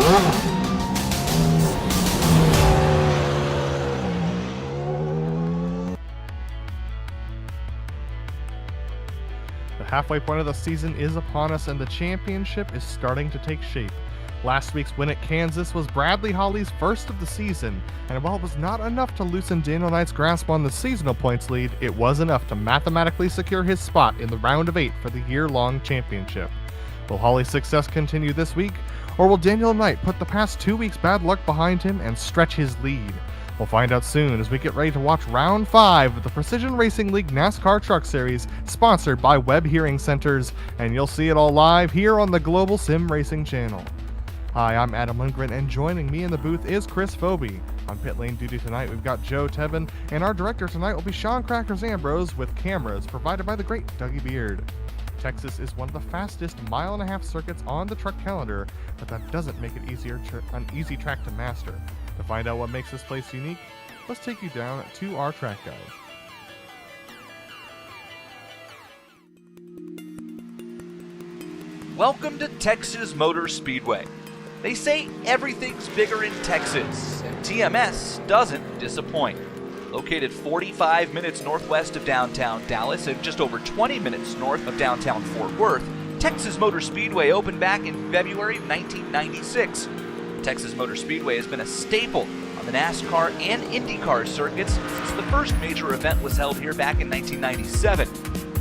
The halfway point of the season is upon us, and the championship is starting to take shape. Last week's win at Kansas was Bradley Holly's first of the season, and while it was not enough to loosen Daniel Knight's grasp on the seasonal points lead, it was enough to mathematically secure his spot in the round of 8 for the year-long championship. Will Holly's success continue this week, or will Daniel Knight put the past 2 weeks' bad luck behind him and stretch his lead? We'll find out soon as we get ready to watch Round 5 of the Precision Racing League NASCAR Truck Series, sponsored by WEBB Hearing Centers, and you'll see it all live here on the Global SimRacing Channel. Hi, I'm Adam Lindgren, and joining me in the booth is Chris Phoebe. On pit lane duty tonight, we've got Joe Tebben, and our director tonight will be Sean Crackers Ambrose, with cameras provided by the great Dougie Beard. Texas is one of the fastest mile-and-a-half circuits on the truck calendar, but that doesn't make it an easy track to master. To find out what makes this place unique, let's take you down to our track guide. Welcome to Texas Motor Speedway. They say everything's bigger in Texas, and TMS doesn't disappoint. Located 45 minutes northwest of downtown Dallas and just over 20 minutes north of downtown Fort Worth, Texas Motor Speedway opened back in February of 1996. Texas Motor Speedway has been a staple on the NASCAR and IndyCar circuits since the first major event was held here back in 1997.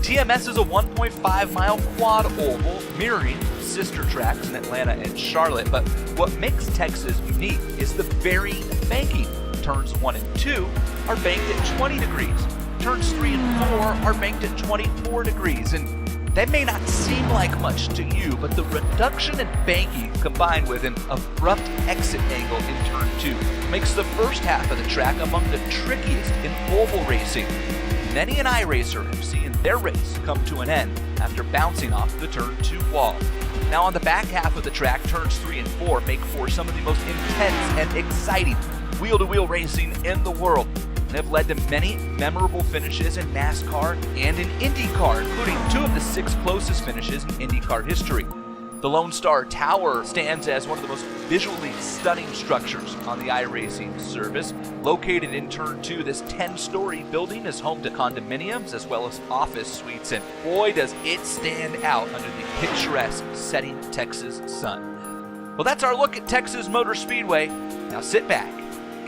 TMS is a 1.5-mile quad oval mirroring sister tracks in Atlanta and Charlotte, but what makes Texas unique is the varied banking. Turns 1 and 2 are banked at 20 degrees. Turns 3 and 4 are banked at 24 degrees, and that may not seem like much to you, but the reduction in banking combined with an abrupt exit angle in turn 2 makes the first half of the track among the trickiest in oval racing. Many an iRacer have seen their race come to an end after bouncing off the turn 2 wall. Now on the back half of the track, turns 3 and 4 make for some of the most intense and exciting wheel-to-wheel racing in the world, and have led to many memorable finishes in NASCAR and in IndyCar, including 2 of the 6 closest finishes in IndyCar history. The Lone Star Tower stands as one of the most visually stunning structures on the iRacing service. Located in Turn 2, this 10-story building is home to condominiums as well as office suites, and boy does it stand out under the picturesque setting Texas sun. Well, that's our look at Texas Motor Speedway. Now sit back,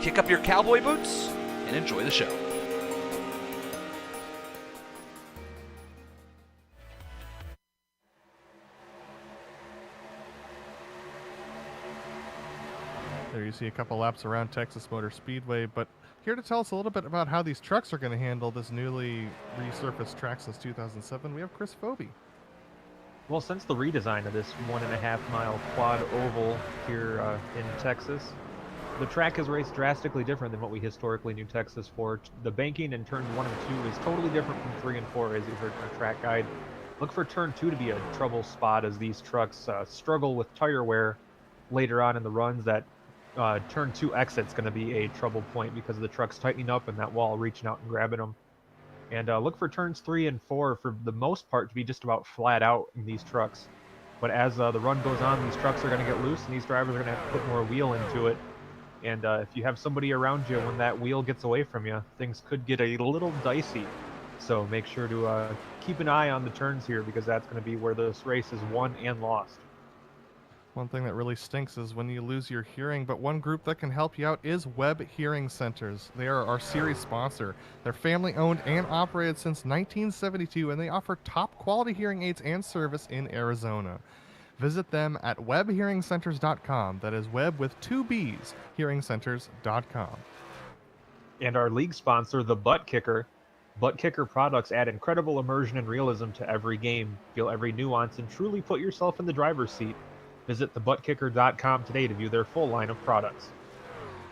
kick up your cowboy boots, and enjoy the show. There you see a couple laps around Texas Motor Speedway, but here to tell us a little bit about how these trucks are going to handle this newly resurfaced track since 2007, we have Chris Phoebe. Well, since the redesign of this 1.5-mile quad oval here in Texas, the track has raced drastically different than what we historically knew Texas for. The banking in turns 1 and 2 is totally different from 3 and 4, as you heard from the track guide. Look for turn 2 to be a trouble spot as these trucks struggle with tire wear later on in the runs. That turn 2 exit's going to be a trouble point because of the trucks tightening up and that wall reaching out and grabbing them. And look for turns 3 and 4 for the most part to be just about flat out in these trucks. But as the run goes on, these trucks are going to get loose and these drivers are going to have to put more wheel into it. And if you have somebody around you when that wheel gets away from you, things could get a little dicey. So make sure to keep an eye on the turns here, because that's going to be where this race is won and lost. One thing that really stinks is when you lose your hearing, but one group that can help you out is WEBB Hearing Centers. They are our series sponsor. They're family-owned and operated since 1972, and they offer top-quality hearing aids and service in Arizona. Visit them at webhearingcenters.com. That is web with 2 B's, hearingcenters.com. And our league sponsor, the ButtKicker. ButtKicker products add incredible immersion and realism to every game. Feel every nuance and truly put yourself in the driver's seat. Visit thebuttkicker.com today to view their full line of products.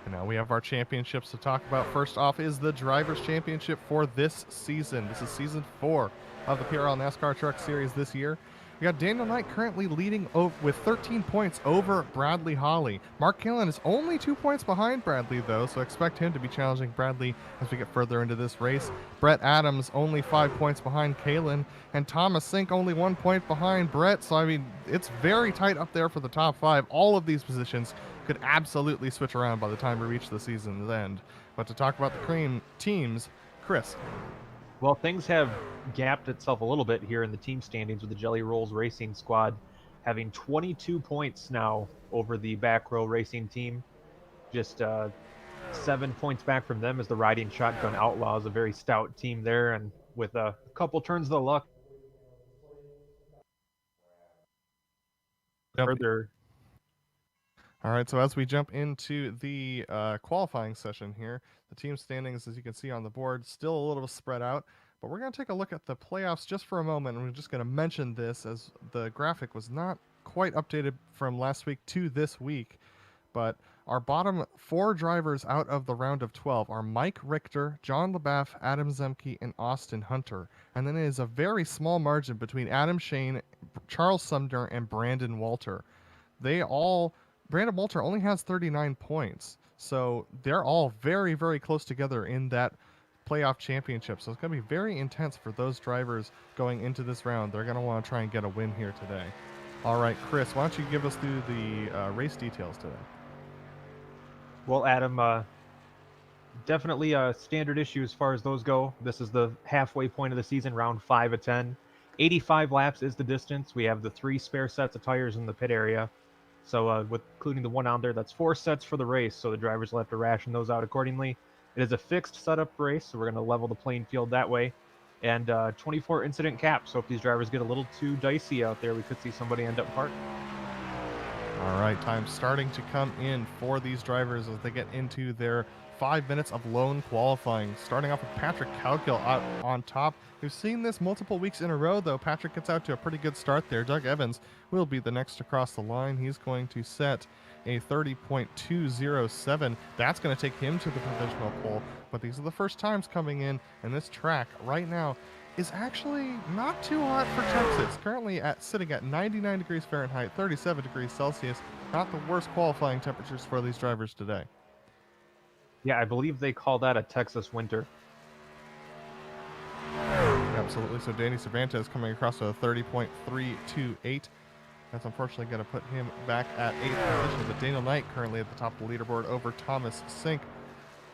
And now we have our championships to talk about. First off is the Drivers' Championship for this season. This is Season 4 of the PRL NASCAR Truck Series this year. We got Daniel Knight currently leading with 13 points over Bradley Holly. Mark Kalin is only 2 points behind Bradley, though, so expect him to be challenging Bradley as we get further into this race. Brett Adams only 5 points behind Kalin, and Thomas Sink only 1 point behind Brett. So, I mean, it's very tight up there for the top 5. All of these positions could absolutely switch around by the time we reach the season's end. But to talk about the cream teams, Chris. Well, things have gapped itself a little bit here in the team standings with the Jelly Rolls Racing squad having 22 points now over the Back Row Racing team. Just 7 points back from them as the Riding Shotgun Outlaws, a very stout team there, and with a couple turns of the luck. Further. All right, so as we jump into the qualifying session here, the team standings, as you can see on the board, still a little spread out, but we're going to take a look at the playoffs just for a moment, and we're just going to mention this as the graphic was not quite updated from last week to this week, but our bottom 4 drivers out of the round of 12 are Mike Richter, John LeBaff, Adam Zemke, and Austin Hunter, and then it is a very small margin between Adam Shane, Charles Sumner, and Brandon Walter. Brandon Walter only has 39 points, so they're all very, very close together in that playoff championship. So it's going to be very intense for those drivers going into this round. They're going to want to try and get a win here today. All right, Chris, why don't you give us through the race details today? Well, Adam, definitely a standard issue as far as those go. This is the halfway point of the season, round 5 of 10. 85 laps is the distance. We have the 3 spare sets of tires in the pit area. So with including the one on there, that's 4 sets for the race, so the drivers will have to ration those out accordingly. It is a fixed setup race, so we're going to level the playing field that way. And 24 incident cap, so if these drivers get a little too dicey out there, we could see somebody end up parked. All right, time starting to come in for these drivers as they get into their 5 minutes of lone qualifying. Starting off with Patrick Cowgill out on top. We've seen this multiple weeks in a row, though. Patrick gets out to a pretty good start there. Doug Evans will be the next to cross the line. He's going to set a 30.207. That's going to take him to the provisional pole. But these are the first times coming in, and this track right now is actually not too hot for Texas. Currently sitting at 99 degrees Fahrenheit, 37 degrees Celsius. Not the worst qualifying temperatures for these drivers today. Yeah, I believe they call that a Texas winter. Absolutely. So Danny Cervantes coming across with a 30.328. That's unfortunately going to put him back at 8th position. But Daniel Knight currently at the top of the leaderboard over Thomas Sink.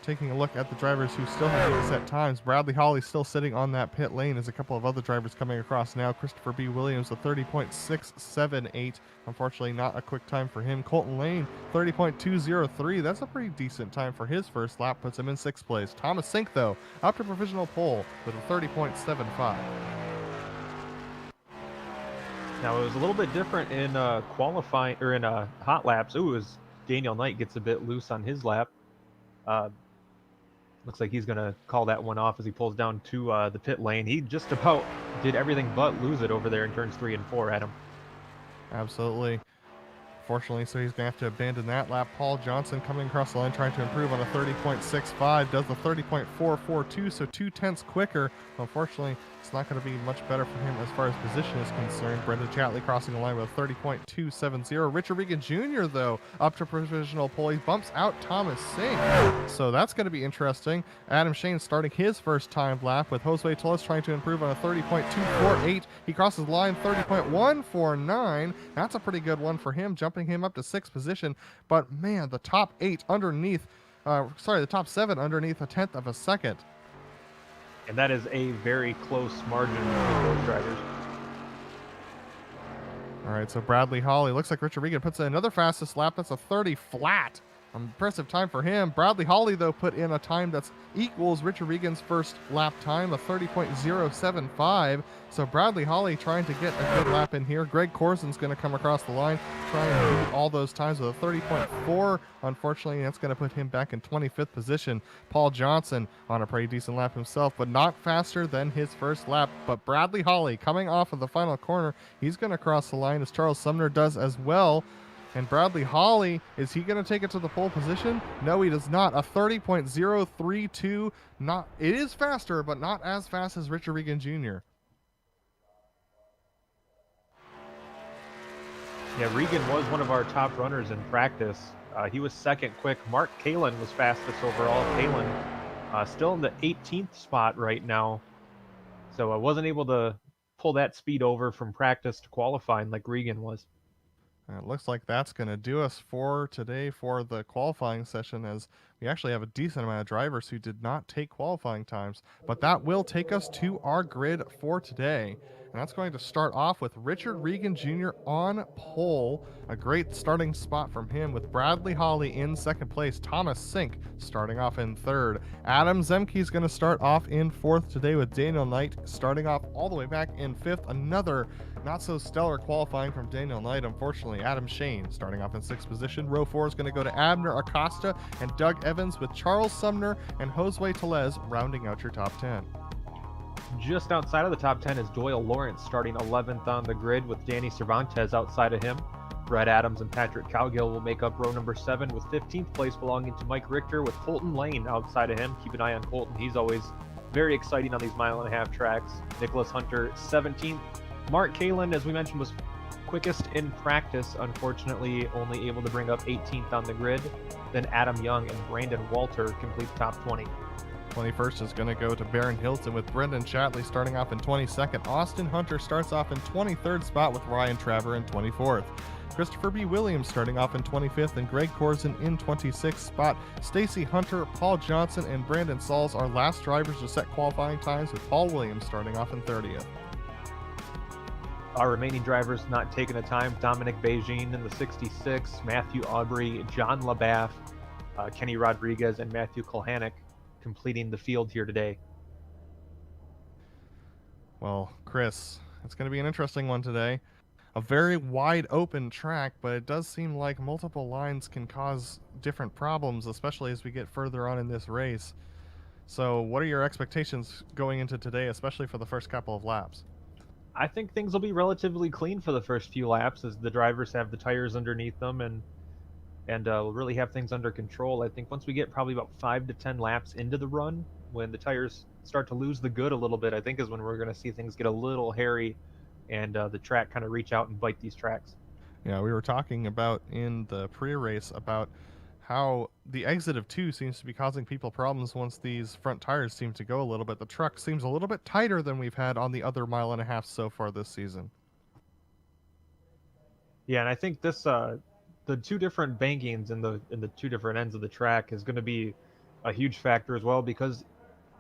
Taking a look at the drivers who still have set times. Bradley Holly still sitting on that pit lane as a couple of other drivers coming across now. Christopher B. Williams, a 30.678. Unfortunately, not a quick time for him. Colton Lane, 30.203. That's a pretty decent time for his first lap. Puts him in 6th place. Thomas Sink, though, up to provisional pole with a 30.75. Now, it was a little bit different in qualifying, or in hot laps. Ooh, as Daniel Knight gets a bit loose on his lap. Looks like he's going to call that one off as he pulls down to the pit lane. He just about did everything but lose it over there in turns 3 and 4, Adam. Absolutely. Fortunately, so he's going to have to abandon that lap. Paul Johnson coming across the line trying to improve on a 30.65. Does the 30.442, so 0.2 quicker. Unfortunately, it's not going to be much better for him as far as position is concerned. Brendan Chatley crossing the line with a 30.270. Richard Regan Jr., though, up to provisional pole. He bumps out Thomas Sink. So that's going to be interesting. Adam Shane starting his first time lap with Jose Torres trying to improve on a 30.248. He crosses the line 30.149. That's a pretty good one for him, jumping him up to 6th position. But man, the top 8 underneath, the top 7 underneath a 1/10 of a second. And that is a very close margin between those drivers. All right, so Bradley Holly, looks like Richard Regan puts in another fastest lap. That's a 30 flat. Impressive time for him. Bradley Holly, though, put in a time that's equals Richard Regan's first lap time, a 30.075. So Bradley Holly trying to get a good lap in here. Greg Corsen's going to come across the line, trying to beat all those times with a 30.4. Unfortunately, that's going to put him back in 25th position. Paul Johnson on a pretty decent lap himself, but not faster than his first lap. But Bradley Holly coming off of the final corner, he's going to cross the line as Charles Sumner does as well. And Bradley Holly, is he going to take it to the pole position? No, he does not. A 30.032. It is faster, but not as fast as Richard Regan Jr. Yeah, Regan was one of our top runners in practice. He was second quick. Mark Kalin was fastest overall. Kalin still in the 18th spot right now. So I wasn't able to pull that speed over from practice to qualifying like Regan was. It looks like that's going to do us for today for the qualifying session, as we actually have a decent amount of drivers who did not take qualifying times. But that will take us to our grid for today. And that's going to start off with Richard Regan Jr. on pole. A great starting spot from him, with Bradley Holly in second place. Thomas Sink starting off in third. Adam Zemke is going to start off in fourth today, with Daniel Knight starting off all the way back in fifth. Another not so stellar qualifying from Daniel Knight, unfortunately. Adam Shane starting off in sixth position. Row 4 is going to go to Abner Acosta and Doug Evans, with Charles Sumner and Josue Telez rounding out your top 10. Just outside of the top 10 is Doyle Lawrence starting 11th on the grid, with Danny Cervantes outside of him. Brett Adams and Patrick Cowgill will make up row number 7, with 15th place belonging to Mike Richter, with Colton Lane outside of him. Keep an eye on Colton. He's always very exciting on these mile-and-a-half tracks. Nicholas Hunter 17th. Mark Kalin, as we mentioned, was quickest in practice, unfortunately only able to bring up 18th on the grid. Then Adam Young and Brandon Walter complete the top 20. 21st is going to go to Baron Hilton, with Brendan Chatley starting off in 22nd. Austin Hunter starts off in 23rd spot, with Ryan Traver in 24th. Christopher B. Williams starting off in 25th, and Greg Corzin in 26th spot. Stacy Hunter, Paul Johnson, and Brandon Sauls are last drivers to set qualifying times, with Paul Williams starting off in 30th. Our remaining drivers not taking the time: Dominic Beijing in the 66, Matthew Aubrey, John LaBaff, Kenny Rodriguez, and Matthew Kulhanek completing the field here today. Well, Chris, it's going to be an interesting one today. A very wide open track, but it does seem like multiple lines can cause different problems, especially as we get further on in this race. So what are your expectations going into today, especially for the first couple of laps? I think things will be relatively clean for the first few laps, as the drivers have the tires underneath them and really have things under control. I think once we get probably about 5 to 10 laps into the run, when the tires start to lose the good a little bit, I think is when we're going to see things get a little hairy and the track kind of reach out and bite these tracks. Yeah, we were talking about in the pre-race about how the exit of 2 seems to be causing people problems once these front tires seem to go a little bit. The truck seems a little bit tighter than we've had on the other mile and a half so far this season. Yeah, and I think this the 2 different bankings in the 2 different ends of the track is going to be a huge factor as well, because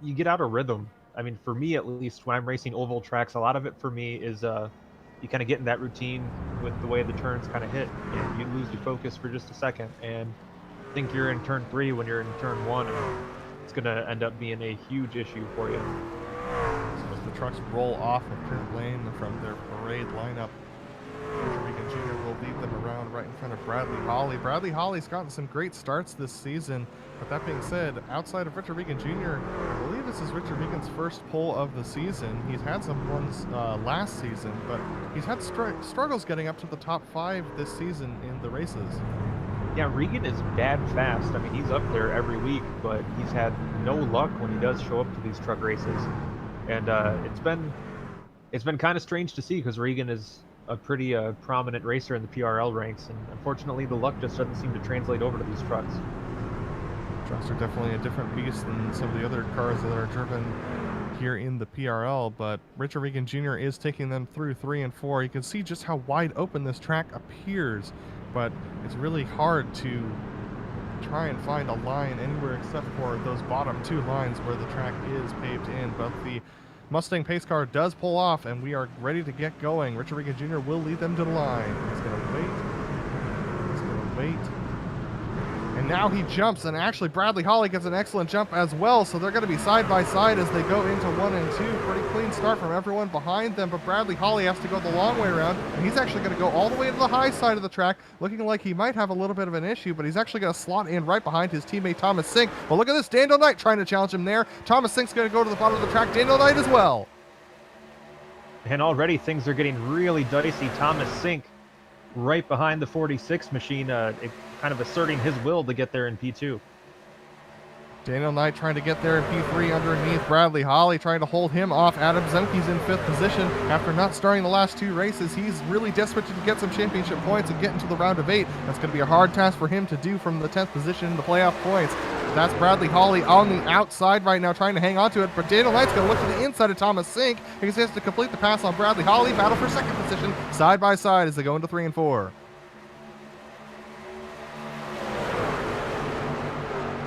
you get out of rhythm. I mean, for me at least, when I'm racing oval tracks, a lot of it for me is you kind of get in that routine with the way the turns kind of hit, and you lose your focus for just a second and think you're in turn 3 when you're in turn 1, and it's going to end up being a huge issue for you. So as the trucks roll off of pit lane from their parade lineup, Richard Regan Jr. will lead them around right in front of Bradley Holly. Bradley Holly's gotten some great starts this season, but that being said, outside of Richard Regan Jr., I believe this is Richard Regan's first pole of the season. He's had some ones last season, but he's had struggles getting up to the top 5 this season in the races. Yeah, Regan is bad fast. I mean, he's up there every week, but he's had no luck when he does show up to these truck races. And it's been kind of strange to see, because Regan is a pretty prominent racer in the PRL ranks, and unfortunately the luck just doesn't seem to translate over to these trucks. Trucks are definitely a different beast than some of the other cars that are driven here in the PRL, but Richard Regan Jr. is taking them through 3 and 4. You can see just how wide open this track appears, but it's really hard to try and find a line anywhere except for those bottom 2 lines where the track is paved in. But the Mustang pace car does pull off, and we are ready to get going. Richard Regan Jr. will lead them to the line. He's going to wait. He's going to wait. And now he jumps, and actually Bradley Holly gets an excellent jump as well, so they're going to be side by side as they go into 1 and 2. Pretty clean start from everyone behind them, but Bradley Holly has to go the long way around, and he's actually going to go all the way to the high side of the track, looking like he might have a little bit of an issue, but he's actually going to slot in right behind his teammate Thomas Sink. Well, look at this, Daniel Knight trying to challenge him there. Thomas Sink's going to go to the bottom of the track, Daniel Knight as well. And already things are getting really dicey. Thomas Sink right behind the 46 machine, kind of asserting his will to get there in P2. Daniel Knight trying to get there in P3 underneath Bradley Holly, trying to hold him off. Adam Zemke's in 5th position. After not starting the last 2 races, he's really desperate to get some championship points and get into the round of 8. That's going to be a hard task for him to do from the 10th position in the playoff points. That's Bradley Holly on the outside right now, trying to hang on to it, but Daniel Knight's going to look to the inside of Thomas Sink because he has to complete the pass on Bradley Holly. Battle for 2nd position, side by side as they go into 3 and 4.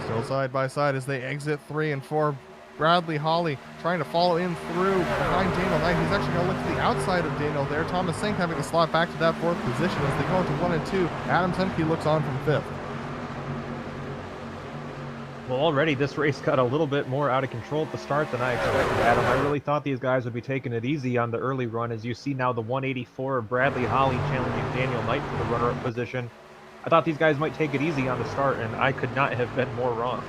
Still side by side as they exit 3 and 4. Bradley Holly trying to follow in through behind Daniel Knight. He's actually going to look to the outside of Daniel there. Thomas Sink having to slot back to that 4th position as they go into 1 and 2. Adam Zemke looks on from 5th. Well, already this race got a little bit more out of control at the start than I expected, Adam. I really thought these guys would be taking it easy on the early run. As you see now, the 184 of Bradley Holly challenging Daniel Knight for the runner-up position. I thought these guys might take it easy on the start, and I could not have been more wrong.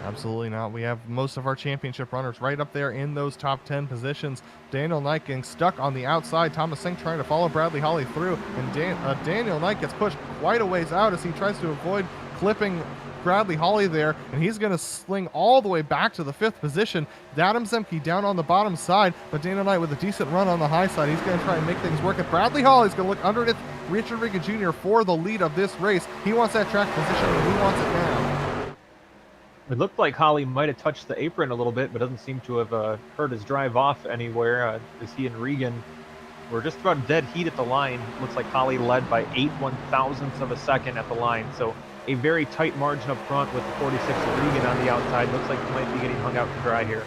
Absolutely not. We have most of our championship runners right up there in those top 10 positions. Daniel Knight getting stuck on the outside. Thomas Sink trying to follow Bradley Holly through, and Daniel Knight gets pushed quite a ways out as he tries to avoid clipping Bradley Holly there, and he's going to sling all the way back to the 5th position. Adam Zemke down on the bottom side, but Daniel Knight with a decent run on the high side. He's going to try and make things work. And Bradley Holly's going to look underneath Richard Regan Jr. for the lead of this race. He wants that track position, and he wants it now. It looked like Holly might have touched the apron a little bit, but doesn't seem to have hurt his drive off anywhere. As he and Regan were just about dead heat at the line. Looks like Holly led by 8/1000ths of a second at the line. So a very tight margin up front with the 46 of Regan on the outside. Looks like he might be getting hung out to dry here.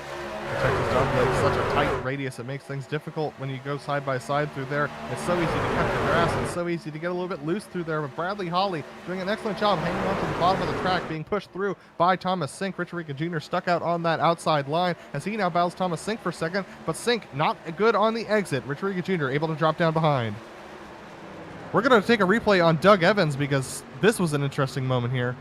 Texas double is such a tight radius, it makes things difficult when you go side by side through there. It's so easy to cut the grass, and so easy to get a little bit loose through there. But Bradley Holly doing an excellent job hanging on to the bottom of the track, being pushed through by Thomas Sink. Richard Regan Jr. stuck out on that outside line as he now battles Thomas Sink for second, but Sink not good on the exit. Richard Regan Jr. able to drop down behind. We're going to take a replay on Doug Evans because this was an interesting moment here.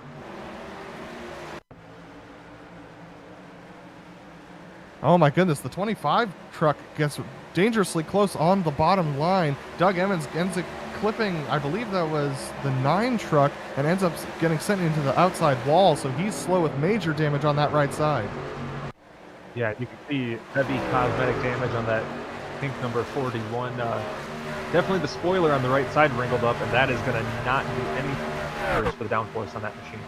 Oh my goodness, the 25 truck gets dangerously close on the bottom line. Doug Evans ends up clipping, I believe that was the 9 truck, and ends up getting sent into the outside wall, so he's slow with major damage on that right side. Yeah, you can see heavy cosmetic damage on that pink number 41. Definitely the spoiler on the right side wrinkled up, and that is going to not do anything for the downforce on that machine.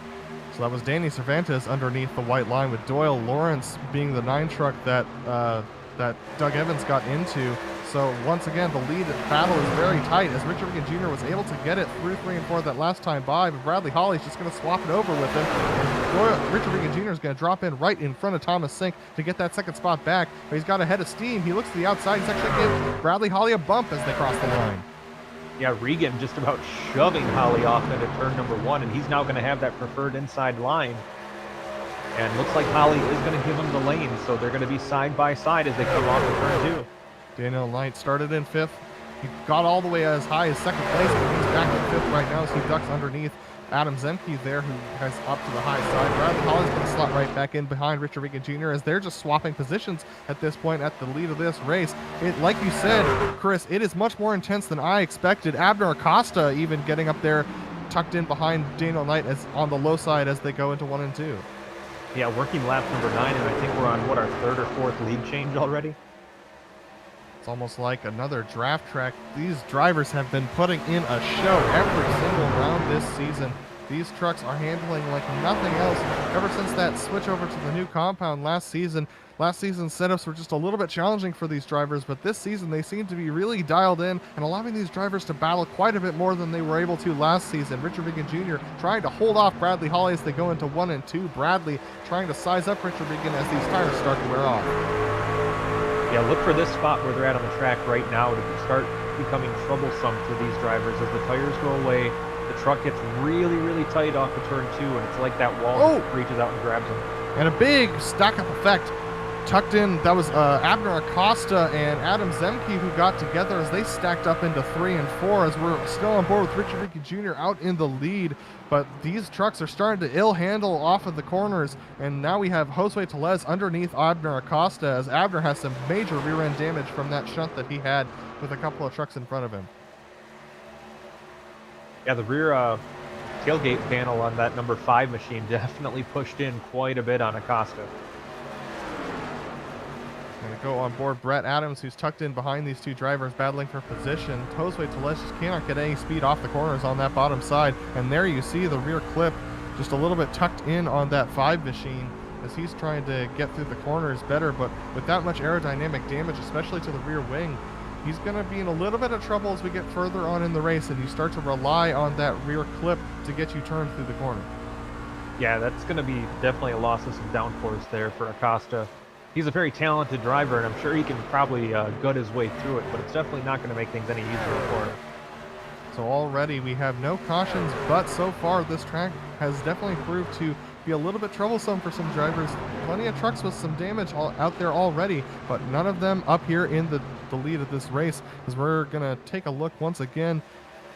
So that was Danny Cervantes underneath the white line, with Doyle Lawrence being the 9 truck that that Doug Evans got into. So once again, the lead battle is very tight as Richard Regan Jr. was able to get it through 3 and 4 that last time by, but Bradley Holly's just going to swap it over with him. And Richard Regan Jr. is going to drop in right in front of Thomas Sink to get that second spot back, but he's got a head of steam. He looks to the outside. He's actually giving Bradley Holly a bump as they cross the line. Yeah, Regan just about shoving Holly off into turn number 1, and he's now going to have that preferred inside line. And looks like Holly is going to give him the lane, so they're going to be side by side as they come off of turn 2. Daniel Knight started in 5th. He got all the way as high as 2nd place, but he's back in 5th right now as he ducks underneath Adam Zemke there, who has up to the high side. Bradley Holly's going to slot right back in behind Richard Regan Jr. as they're just swapping positions at this point at the lead of this race. Like you said, Chris, it is much more intense than I expected. Abner Acosta even getting up there tucked in behind Daniel Knight as on the low side as they go into 1 and 2. Yeah, working lap number 9, and I think we're on, what, our 3rd or 4th lead change already? It's almost like another draft track. These drivers have been putting in a show every single round this season. These trucks are handling like nothing else ever since that switch over to the new compound last season. Last season's setups were just a little bit challenging for these drivers, but this season they seem to be really dialed in and allowing these drivers to battle quite a bit more than they were able to last season. Richard Regan Jr. trying to hold off Bradley Holly as they go into 1 and 2. Bradley trying to size up Richard Regan as these tires start to wear off. Yeah, look for this spot where they're at on the track right now to start becoming troublesome for these drivers as the tires go away. The truck gets really, really tight off of turn 2, and it's like that wall reaches out and grabs them. And a big stack-up effect tucked in. That was Abner Acosta and Adam Zemke who got together as they stacked up into 3 and 4 as we're still on board with Richard Regan Jr. out in the lead. But these trucks are starting to ill handle off of the corners, and now we have Josue Tellez underneath Abner Acosta as Abner has some major rear end damage from that shunt that he had with a couple of trucks in front of him. Yeah, the rear tailgate panel on that number 5 machine definitely pushed in quite a bit on Acosta. Going to go on board Brett Adams, who's tucked in behind these two drivers battling for position. Tosway Teles just cannot get any speed off the corners on that bottom side. And there you see the rear clip just a little bit tucked in on that 5 machine as he's trying to get through the corners better. But with that much aerodynamic damage, especially to the rear wing, he's going to be in a little bit of trouble as we get further on in the race and you start to rely on that rear clip to get you turned through the corner. Yeah, that's going to be definitely a loss of some downforce there for Acosta. He's a very talented driver, and I'm sure he can probably gut his way through it, but it's definitely not going to make things any easier for him. So already we have no cautions, but so far this track has definitely proved to be a little bit troublesome for some drivers. Plenty of trucks with some damage out there already, but none of them up here in the lead of this race, as we're going to take a look once again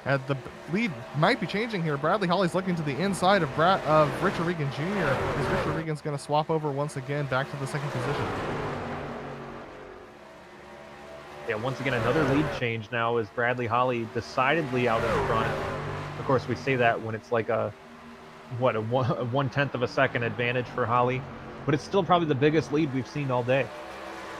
at the lead might be changing here. Bradley Holly's looking to the inside of Richard Regan Jr. as Richard Regan's going to swap over once again back to the second position. Yeah, once again, another lead change now as Bradley Holly decidedly out in front. Of course, we say that when it's like a 1/10 of a second advantage for Holly, but it's still probably the biggest lead we've seen all day.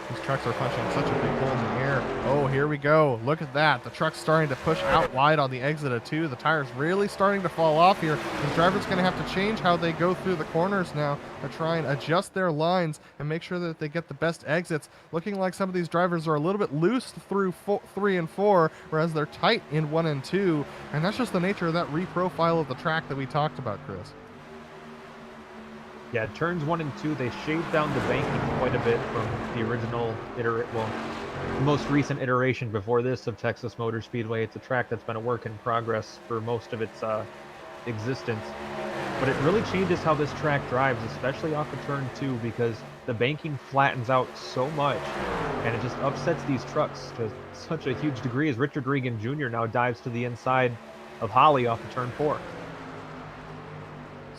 These trucks are punching such a big hole in the air. Oh, here we go. Look at that. The truck's starting to push out wide on the exit of 2. The tire's really starting to fall off here. The driver's going to have to change how they go through the corners now to try and adjust their lines and make sure that they get the best exits. Looking like some of these drivers are a little bit loose through 3 and 4, whereas they're tight in 1 and 2. And that's just the nature of that reprofile of the track that we talked about, Chris. Yeah, turns 1 and 2, they shaved down the banking quite a bit from the original the most recent iteration before this of Texas Motor Speedway. It's a track that's been a work in progress for most of its existence. But it really changes how this track drives, especially off of turn 2, because the banking flattens out so much, and it just upsets these trucks to such a huge degree as Richard Regan Jr. now dives to the inside of Holly off of turn 4.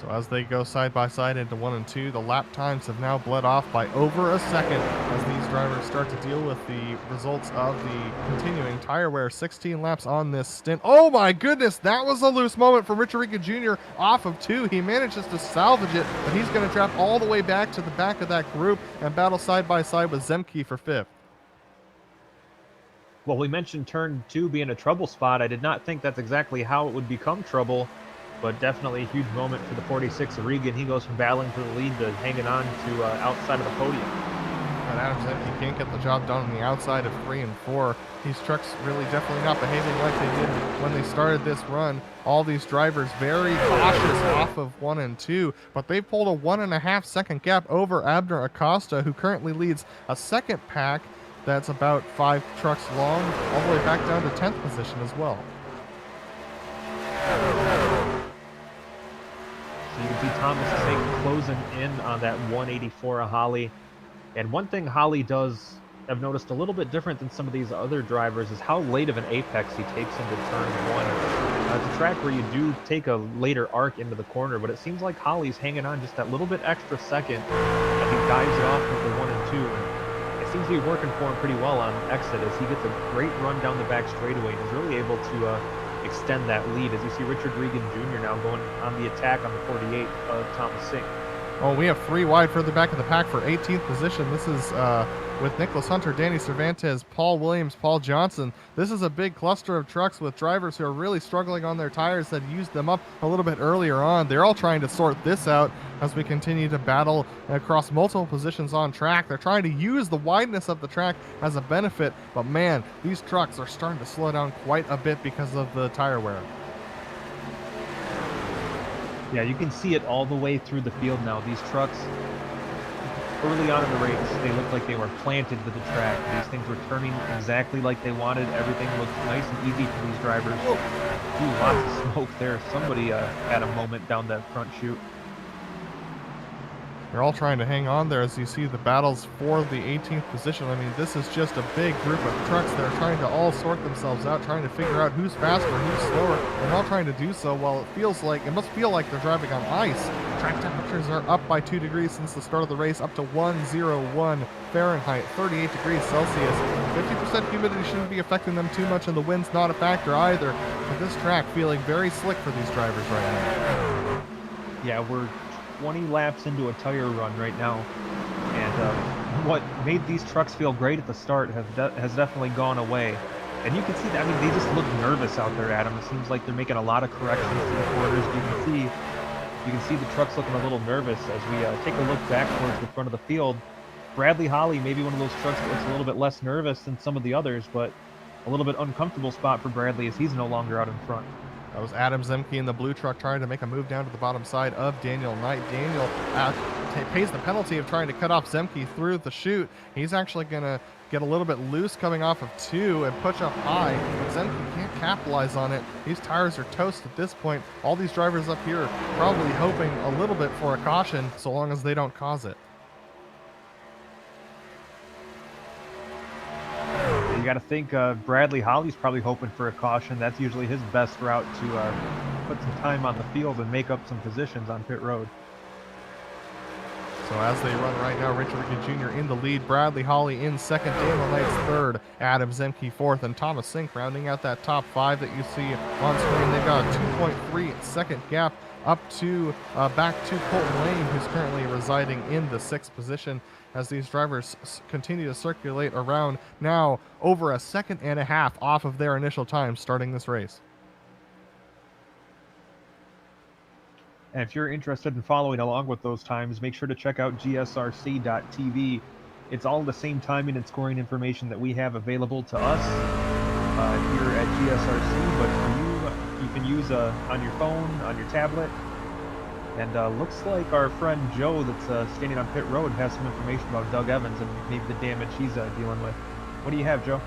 So as they go side by side into 1 and 2, the lap times have now bled off by over a second as these drivers start to deal with the results of the continuing tire wear. 16 laps on this stint. Oh my goodness, that was a loose moment for Richard Regan Jr. off of 2. He manages to salvage it, but he's going to drop all the way back to the back of that group and battle side by side with Zemke for 5th. Well, we mentioned turn 2 being a trouble spot. I did not think that's exactly how it would become trouble, but definitely a huge moment for the 46 Regan. He goes from battling for the lead to hanging on to outside of the podium. And Adam Zemke can't get the job done on the outside of 3 and 4. These trucks really definitely not behaving like they did when they started this run. All these drivers very cautious off of 1 and 2, but they pulled a 1.5 second gap over Abner Acosta, who currently leads a second pack that's about 5 trucks long, all the way back down to 10th position as well. So you can see Thomas Sink closing in on that 184 of Holly. And one thing Holly does, I've noticed a little bit different than some of these other drivers, is how late of an apex he takes into turn 1. It's a track where you do take a later arc into the corner, but it seems like Holly's hanging on just that little bit extra second, and he dives it off with the 1 and 2. And it seems to be working for him pretty well on exit as he gets a great run down the back straightaway and is really able to extend that lead as you see Richard Regan Jr. now going on the attack on the 48 of Thomas Sink. Oh, we have 3 wide further back of the pack for 18th position. This is with Nicholas Hunter, Danny Cervantes, Paul Williams, Paul Johnson. This is a big cluster of trucks with drivers who are really struggling on their tires that used them up a little bit earlier on. They're all trying to sort this out as we continue to battle across multiple positions on track. They're trying to use the wideness of the track as a benefit, but man, these trucks are starting to slow down quite a bit because of the tire wear. Yeah, you can see it all the way through the field now. These trucks, early on in the race, they looked like they were planted to the track. These things were turning exactly like they wanted. Everything looked nice and easy for these drivers. Ooh, lots of smoke there. Somebody had a moment down that front chute. They're all trying to hang on there as you see the battles for the 18th position. I mean, this is just a big group of trucks that are trying to all sort themselves out, trying to figure out who's faster, who's slower. They're all trying to do so while it must feel like they're driving on ice Track temperatures are up by 2 degrees since the start of the race, up to 101 Fahrenheit, 38 degrees Celsius. 50% humidity shouldn't be affecting them too much, and the wind's not a factor either. But this track feeling very slick for these drivers right now. Yeah, we're 20 laps into a tire run right now, and what made these trucks feel great at the start has definitely gone away. And you can see that, I mean, they just look nervous out there, Adam. It seems like they're making a lot of corrections to the corners. You can see the trucks looking a little nervous as we take a look back towards the front of the field. Bradley Holly, maybe one of those trucks that looks a little bit less nervous than some of the others, but a little bit uncomfortable spot for Bradley as he's no longer out in front. That was Adam Zemke in the blue truck trying to make a move down to the bottom side of Daniel Knight. Daniel pays the penalty of trying to cut off Zemke through the chute. He's actually going to get a little bit loose coming off of 2 and push up high, but Zemke can't capitalize on it. These tires are toast at this point. All these drivers up here probably hoping a little bit for a caution so long as they don't cause it. You got to think Bradley Holly's probably hoping for a caution. That's usually his best route to put some time on the field and make up some positions on pit road. So as they run right now, Richard Rickett Jr. in the lead, Bradley Holly in second, Daniel Knight's third, Adam Zemke fourth, and Thomas Sink rounding out that top 5 that you see on screen. They've got a 2.3 second gap up to back to Colton Lane, who's currently residing in the 6th position, as these drivers continue to circulate around, now over a second and a half off of their initial time starting this race. And if you're interested in following along with those times, make sure to check out GSRC.tv. It's all the same timing and scoring information that we have available to us here at GSRC, but for you can use on your phone, on your tablet. And looks like our friend Joe that's standing on pit road has some information about Doug Evans and maybe the damage he's dealing with. What do you have, Joe?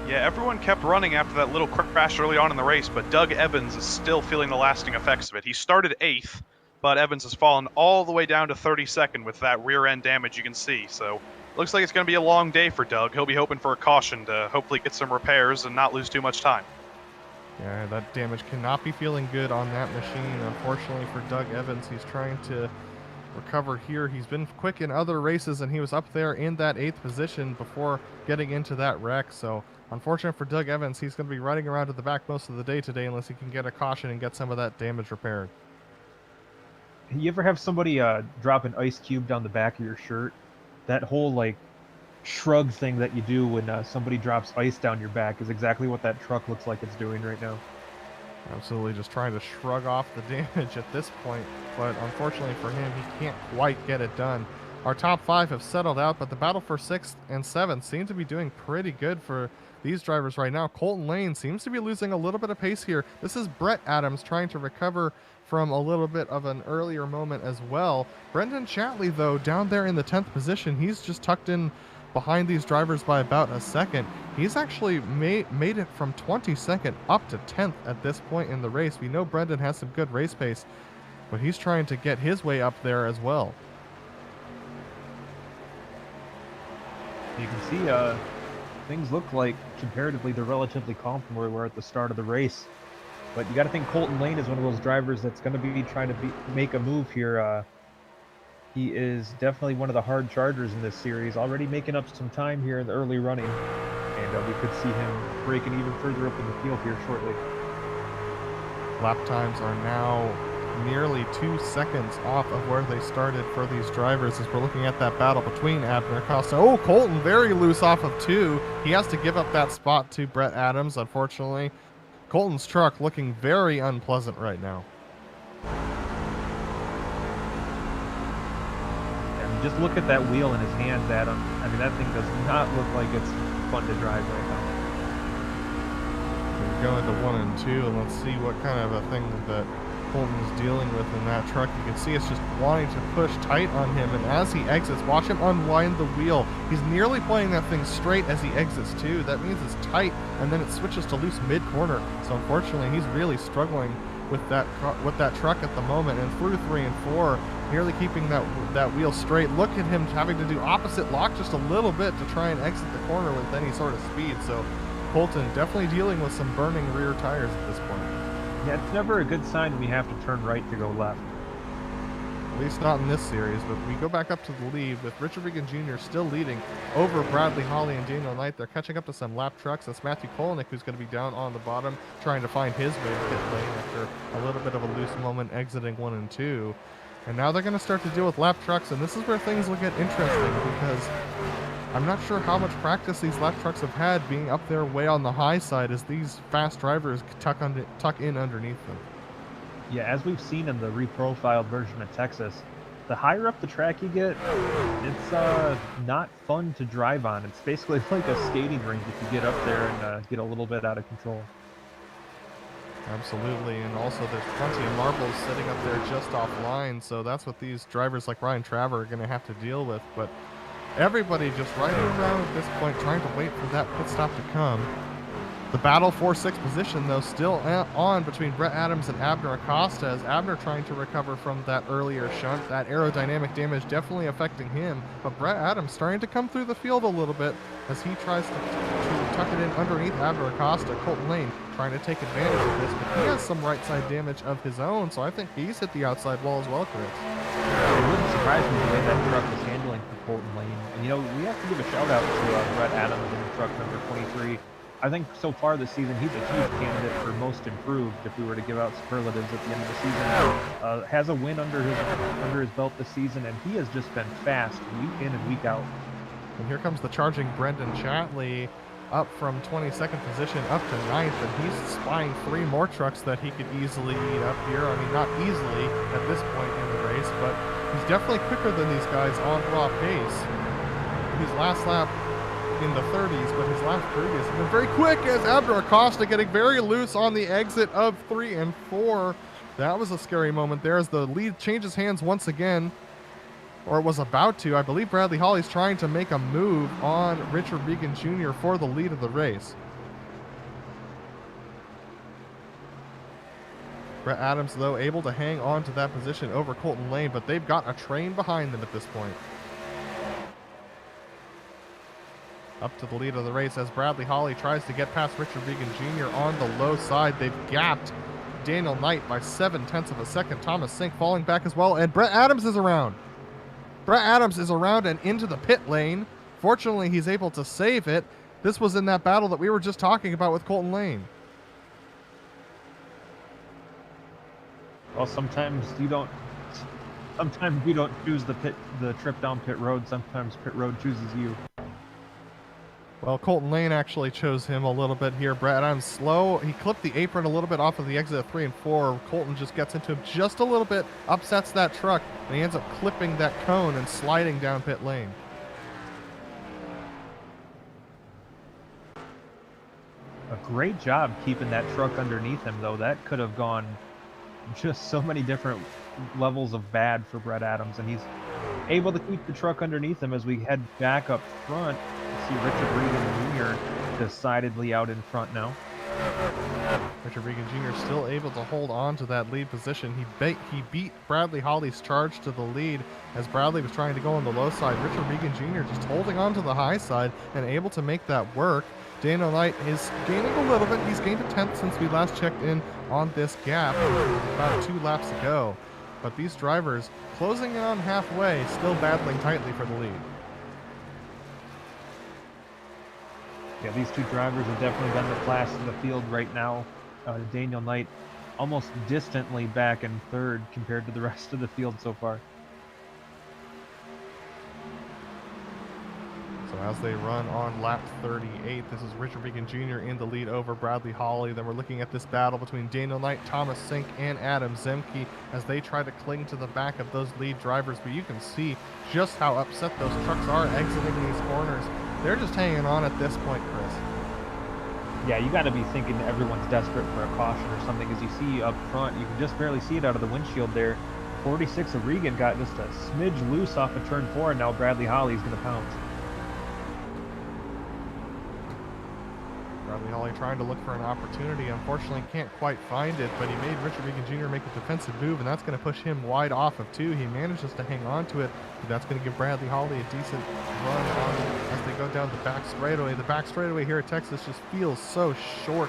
Yeah, everyone kept running after that little crash early on in the race, but Doug Evans is still feeling the lasting effects of it. He started 8th, but Evans has fallen all the way down to 32nd with that rear end damage you can see. So looks like it's going to be a long day for Doug. He'll be hoping for a caution to hopefully get some repairs and not lose too much time. Yeah, that damage cannot be feeling good on that machine. Unfortunately for Doug Evans, he's trying to recover here. He's been quick in other races, and he was up there in that 8th position before getting into that wreck. So unfortunate for Doug Evans, he's going to be riding around to the back most of the day today unless he can get a caution and get some of that damage repaired. You ever have somebody drop an ice cube down the back of your shirt? That whole like shrug thing that you do when somebody drops ice down your back is exactly what that truck looks like it's doing right now. Absolutely just trying to shrug off the damage at this point, but unfortunately for him, he can't quite get it done. Our top 5 have settled out, but the battle for 6th and 7th seem to be doing pretty good for these drivers right now. Colton Lane seems to be losing a little bit of pace here. This is Brett Adams trying to recover from a little bit of an earlier moment as well. Brendan Chatley, though, down there in the 10th position, he's just tucked in behind these drivers by about a second. He's actually made it from 22nd up to 10th at this point in the race. We know Brendan has some good race pace, but he's trying to get his way up there as well. You can see things look like comparatively they're relatively calm from where we were at the start of the race. But you got to think Colton Lane is one of those drivers that's going to be trying to make a move here. He is definitely one of the hard chargers in this series, already making up some time here in the early running. And we could see him breaking even further up in the field here shortly. Lap times are now nearly 2 seconds off of where they started for these drivers as we're looking at that battle between Abner Costa. Oh, Colton very loose off of 2. He has to give up that spot to Brett Adams, unfortunately. Colton's truck looking very unpleasant right now. And just look at that wheel in his hands, Adam. I mean, that thing does not look like it's fun to drive right now. We're going to 1 and 2, and let's see what kind of a thing that Colton's dealing with in that truck. You can see it's just wanting to push tight on him, and as he exits, watch him unwind the wheel. He's nearly playing that thing straight as he exits too. That means it's tight, and then it switches to loose mid-corner. So unfortunately, he's really struggling with that truck at the moment, and through 3 and 4, nearly keeping that wheel straight. Look at him having to do opposite lock just a little bit to try and exit the corner with any sort of speed. So Colton definitely dealing with some burning rear tires at this point. Yeah, it's never a good sign when you have to turn right to go left. At least not in this series, but we go back up to the lead with Richard Regan Jr. still leading over Bradley Holly and Daniel Knight. They're catching up to some lap trucks. That's Matthew Kolnick, who's going to be down on the bottom, trying to find his way to pit lane after a little bit of a loose moment exiting 1 and 2. And now they're going to start to deal with lap trucks, and this is where things will get interesting because I'm not sure how much practice these lap trucks have had being up there way on the high side as these fast drivers tuck in underneath them. Yeah, as we've seen in the reprofiled version of Texas, the higher up the track you get, it's not fun to drive on. It's basically like a skating rink if you get up there and get a little bit out of control. Absolutely, and also there's plenty of marbles sitting up there just offline, so that's what these drivers like Ryan Traver are going to have to deal with. But everybody just riding around at this point trying to wait for that pit stop to come. The battle for 6th position, though, still on between Brett Adams and Abner Acosta, as Abner trying to recover from that earlier shunt. That aerodynamic damage definitely affecting him, but Brett Adams starting to come through the field a little bit as he tries to tuck it in underneath Abner Acosta. Colton Lane trying to take advantage of this, but he has some right side damage of his own, so I think he's hit the outside wall as well, Chris. It wouldn't surprise me the way that truck was handling for Colton Lane. And, you know, we have to give a shout out to Brett Adams in truck number 23. I think so far this season, he's a huge candidate for most improved if we were to give out superlatives at the end of the season. Has a win under his belt this season, and he has just been fast week in and week out. And here comes the charging Brendan Chatley up from 22nd position up to 9th, and he's spying 3 more trucks that he could easily eat up here. I mean, not easily at this point in the race, but he's definitely quicker than these guys on raw pace. His last lap in the 30s, but his lap previous has been very quick as Abner Acosta getting very loose on the exit of 3 and 4. That was a scary moment there as the lead changes hands once again, or it was about to. I believe Bradley Holly's trying to make a move on Richard Regan Jr. for the lead of the race. Brett Adams, though, able to hang on to that position over Colton Lane, but they've got a train behind them at this point. Up to the lead of the race as Bradley Holly tries to get past Richard Regan Jr. on the low side. They've gapped Daniel Knight by 0.7 of a second. Thomas Sink falling back as well, and Brett Adams is around. Brett Adams is around and into the pit lane. Fortunately, he's able to save it. This was in that battle that we were just talking about with Colton Lane. Well, sometimes you don't choose the trip down pit road. Sometimes pit road chooses you. Well, Colton Lane actually chose him a little bit here. Brett Adams slow. He clipped the apron a little bit off of the exit of 3 and 4. Colton just gets into him just a little bit, upsets that truck, and he ends up clipping that cone and sliding down pit lane. A great job keeping that truck underneath him, though. That could have gone just so many different levels of bad for Brett Adams, and he's able to keep the truck underneath him as we head back up front. See Richard Regan Jr. decidedly out in front now. Richard Regan Jr. still able to hold on to that lead position. He beat Bradley Holly's charge to the lead as Bradley was trying to go on the low side. Richard Regan Jr. just holding on to the high side and able to make that work. Daniel Knight is gaining a little bit. He's gained a 10th since we last checked in on this gap about 2 laps ago. But these drivers closing in on halfway, still battling tightly for the lead. Yeah, these two drivers have definitely been the class of the field right now. Daniel Knight almost distantly back in 3rd compared to the rest of the field so far. So as they run on lap 38, this is Richard Regan Jr. in the lead over Bradley Holly. Then we're looking at this battle between Daniel Knight, Thomas Sink, and Adam Zemke as they try to cling to the back of those lead drivers. But you can see just how upset those trucks are exiting these corners. They're just hanging on at this point, Chris. Yeah, you got to be thinking everyone's desperate for a caution or something. As you see up front, you can just barely see it out of the windshield there. 46 of Regan got just a smidge loose off of turn 4, and now Bradley Holly's going to pounce. Bradley Holly trying to look for an opportunity. Unfortunately, can't quite find it, but he made Richard Regan Jr. make a defensive move, and that's going to push him wide off of 2. He manages to hang on to it, but that's going to give Bradley Holly a decent run on as they go down the back straightaway. The back straightaway here at Texas just feels so short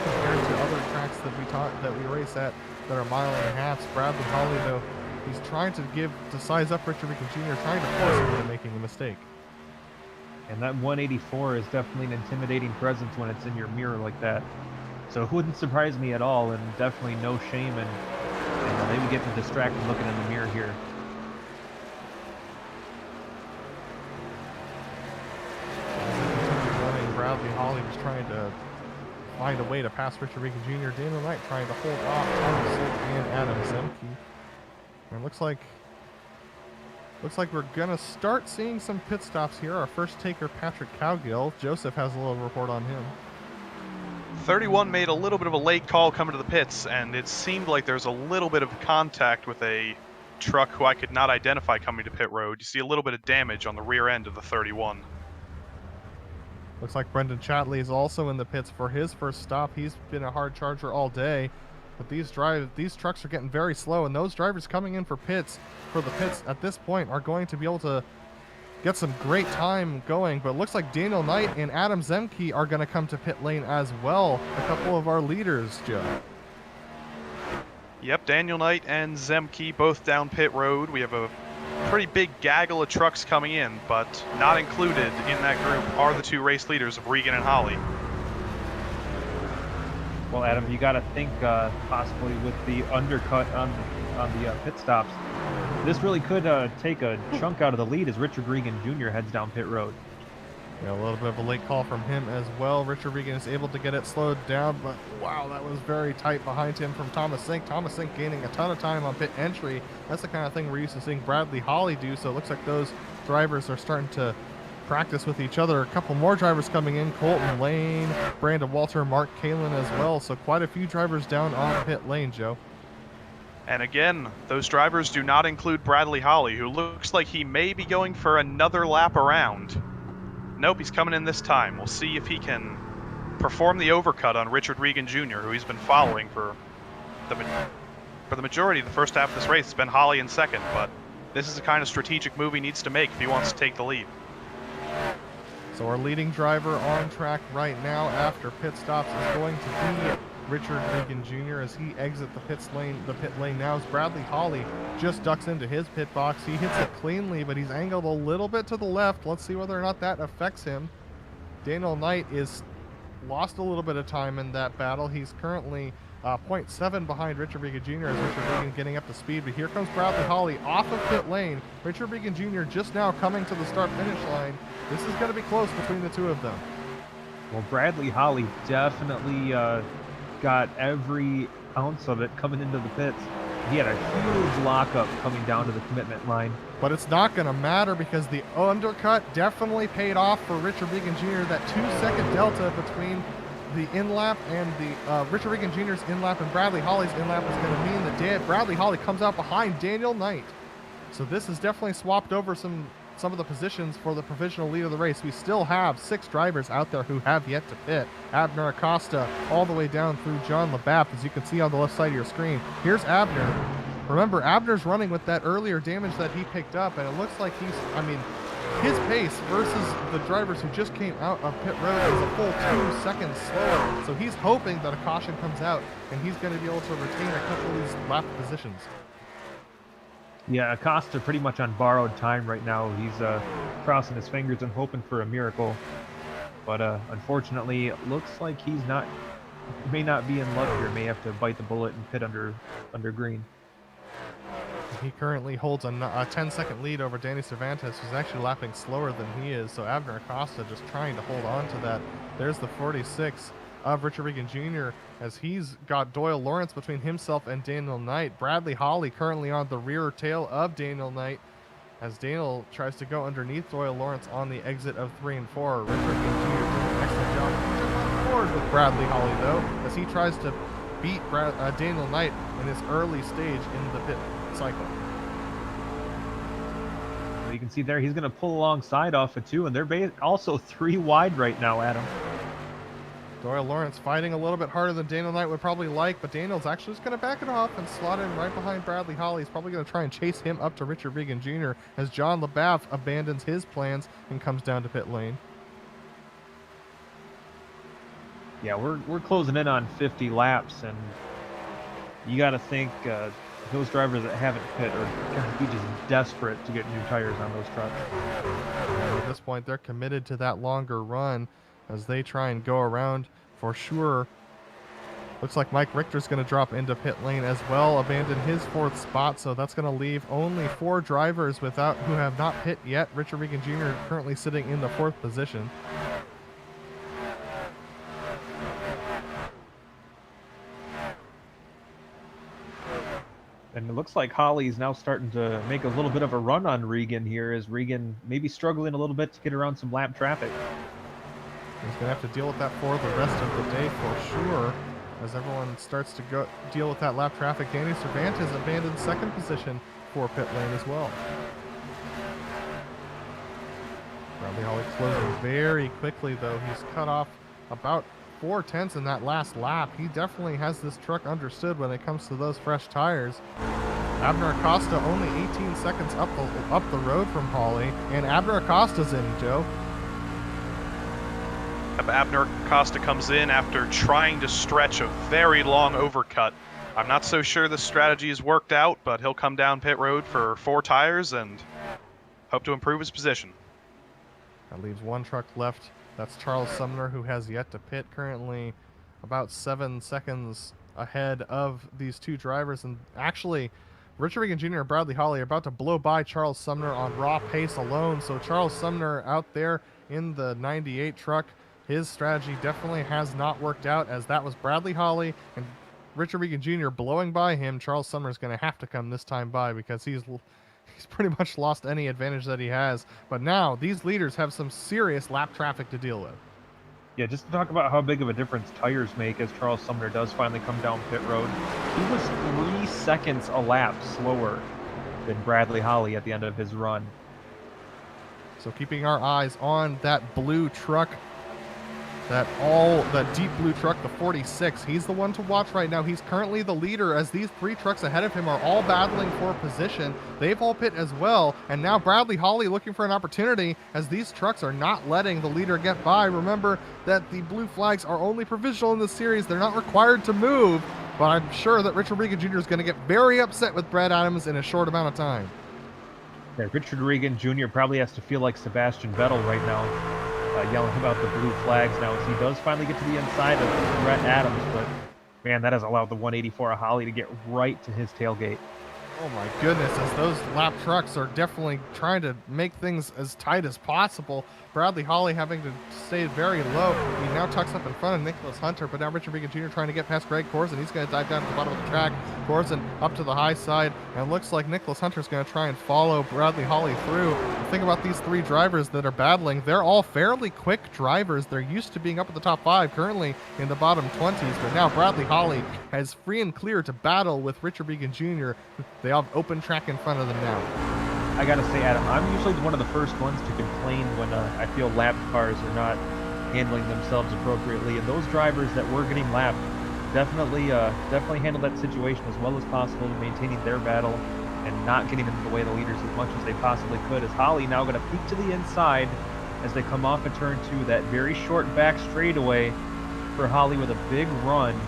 compared to other tracks that we race at that are 1.5 miles. Bradley Holly, though, He's trying to size up Richard Regan Jr., trying to force him into making a mistake. And that 184 is definitely an intimidating presence when it's in your mirror like that. So it wouldn't surprise me at all, and definitely no shame in maybe getting distracted looking in the mirror here. Bradley Holly was trying to find a way to pass Richard Regan Jr. Daniel Knight trying to hold off Thomas Silk and Adam Zemke. And it looks like we're gonna start seeing some pit stops here. Our first taker, Patrick Cowgill. Joseph has a little report on him. 31 made a little bit of a late call coming to the pits, and it seemed like there's a little bit of contact with a truck who I could not identify coming to pit road. You see a little bit of damage on the rear end of the 31. Looks like Brendan Chatley is also in the pits for his first stop. He's been a hard charger all day, but these trucks are getting very slow, and those drivers coming in for the pits at this point are going to be able to get some great time going. But it looks like Daniel Knight and Adam Zemke are going to come to pit lane as well. A couple of our leaders, Joe. Yep, Daniel Knight and Zemke both down pit road. We have a pretty big gaggle of trucks coming in, but not included in that group are the two race leaders of Regan and Holly. Well, Adam, you got to think possibly with the undercut on the pit stops, this really could take a chunk out of the lead as Richard Regan Jr. heads down pit road. Yeah, a little bit of a late call from him as well. Richard Regan is able to get it slowed down, but wow, that was very tight behind him from Thomas Sink. Thomas Sink gaining a ton of time on pit entry. That's the kind of thing we're used to seeing Bradley Holly do, so it looks like those drivers are starting to practice with each other. A couple more drivers coming in, Colton Lane, Brandon Walter, Mark Kalin as well, so quite a few drivers down on pit lane, Joe. And again, those drivers do not include Bradley Holly, who looks like he may be going for another lap around. Nope, he's coming in this time. We'll see if he can perform the overcut on Richard Regan Jr., who he's been following for the majority of the first half of this race. It's been Holly in second, but this is the kind of strategic move he needs to make if he wants to take the lead. So our leading driver on track right now after pit stops is going to be Richard Regan Jr. as he exits the pit lane now as Bradley Holly just ducks into his pit box. He hits it cleanly, but he's angled a little bit to the left. Let's see whether or not that affects him. Daniel Knight is lost a little bit of time in that battle. He's currently 0.7 behind Richard Regan Jr. as Richard Regan getting up to speed, but here comes Bradley Holly off of pit lane. Richard Regan Jr. just now coming to the start-finish line. This is going to be close between the two of them. Well, Bradley Holly definitely got every ounce of it coming into the pits. He had a huge lockup coming down to the commitment line. But it's not going to matter because the undercut definitely paid off for Richard Regan Jr. That 2-second delta between the in-lap and the Richard Regan Jr.'s in-lap and Bradley Holly's in-lap is going to mean that Bradley Holly comes out behind Daniel Knight. So this has definitely swapped over some of the positions for the provisional lead of the race. We still have 6 drivers out there who have yet to pit. Abner Acosta all the way down through John LeBaff, as you can see on the left side of your screen. Here's Abner. Remember, Abner's running with that earlier damage that he picked up, and it looks like his pace versus the drivers who just came out of pit road is a full 2 seconds slower. So he's hoping that a caution comes out, and he's going to be able to retain a couple of these lap positions. Yeah, Acosta pretty much on borrowed time right now. He's crossing his fingers and hoping for a miracle. But unfortunately, it looks like he may not be in luck here. May have to bite the bullet and pit under green. He currently holds a 10-second lead over Danny Cervantes, who's actually lapping slower than he is. So Abner Acosta just trying to hold on to that. There's the 46 of Richard Regan Jr. as he's got Doyle Lawrence between himself and Daniel Knight. Bradley Holly currently on the rear tail of Daniel Knight as Daniel tries to go underneath Doyle Lawrence on the exit of 3 and 4. Richard Regan Jr. doing an excellent job. On board with Bradley Holly though, as he tries to beat Daniel Knight in this early stage in the pit cycle. You can see there he's going to pull alongside off of 2, and they're also 3 wide right now, Adam. Doyle Lawrence fighting a little bit harder than Daniel Knight would probably like, but Daniel's actually just going to back it off and slot in right behind Bradley Holly. He's probably going to try and chase him up to Richard Regan Jr. as John LeBaff abandons his plans and comes down to pit lane. Yeah, we're closing in on 50 laps, and you got to think Those drivers that haven't pit are going to be just desperate to get new tires on those trucks. And at this point, they're committed to that longer run as they try and go around for sure. Looks like Mike Richter's going to drop into pit lane as well, abandon his 4th spot, so that's going to leave only 4 drivers who have not pit yet. Richard Regan Jr. currently sitting in the 4th position. And it looks like Holly's now starting to make a little bit of a run on Regan here, as Regan maybe struggling a little bit to get around some lap traffic. He's going to have to deal with that for the rest of the day for sure. As everyone starts to deal with that lap traffic, Danny Cervantes abandoned 2nd position for pit lane as well. Bradley Holly closing very quickly, though. He's cut off about 4/10 in that last lap. He definitely has this truck understood when it comes to those fresh tires. Abner Acosta only 18 seconds up the road from Holly, and Abner Acosta's in, Joe. Abner Acosta comes in after trying to stretch a very long overcut. I'm not so sure the strategy has worked out, but he'll come down pit road for 4 tires and hope to improve his position. That leaves 1 truck left. That's Charles Sumner, who has yet to pit, currently about 7 seconds ahead of these 2 drivers. And actually, Richard Regan Jr. and Bradley Holly are about to blow by Charles Sumner on raw pace alone. So Charles Sumner out there in the 98 truck, his strategy definitely has not worked out, as that was Bradley Holly and Richard Regan Jr. blowing by him. Charles Sumner is going to have to come this time by, because he's pretty much lost any advantage that he has. But now these leaders have some serious lap traffic to deal with. Yeah, just to talk about how big of a difference tires make as Charles Sumner does finally come down pit road. He was 3 seconds a lap slower than Bradley Holly at the end of his run. So keeping our eyes on that blue truck, that deep blue truck, the 46. He's the one to watch right now. He's currently the leader, as these 3 trucks ahead of him are all battling for position. They've all pit as well, and now Bradley Holly looking for an opportunity, as these trucks are not letting the leader get by. Remember that the blue flags are only provisional in this series. They're not required to move, but I'm sure that Richard Regan Jr. is going to get very upset with Brad Adams in a short amount of time. Yeah, Richard Regan Jr. probably has to feel like Sebastian Vettel right now, yelling about the blue flags now, as he does finally get to the inside of Brett Adams, but man, that has allowed the 184 of Holly to get right to his tailgate. Oh my goodness, as those lap trucks are definitely trying to make things as tight as possible. Bradley Holly having to stay very low. He now tucks up in front of Nicholas Hunter, but now Richard Regan Jr. trying to get past Greg Corson. He's going to dive down to the bottom of the track. Corson up to the high side, and it looks like Nicholas Hunter's going to try and follow Bradley Holly through. Think about these 3 drivers that are battling. They're all fairly quick drivers. They're used to being up at the top 5, currently in the bottom 20s, but now Bradley Holly has free and clear to battle with Richard Regan Jr. They have open track in front of them now. I gotta say, Adam, I'm usually one of the first ones to complain when I feel lap cars are not handling themselves appropriately, and those drivers that were getting lapped definitely handled that situation as well as possible, maintaining their battle and not getting in the way of the leaders as much as they possibly could. As Holly now going to peek to the inside as they come off a turn 2, that very short back straightaway for Holly with a big run.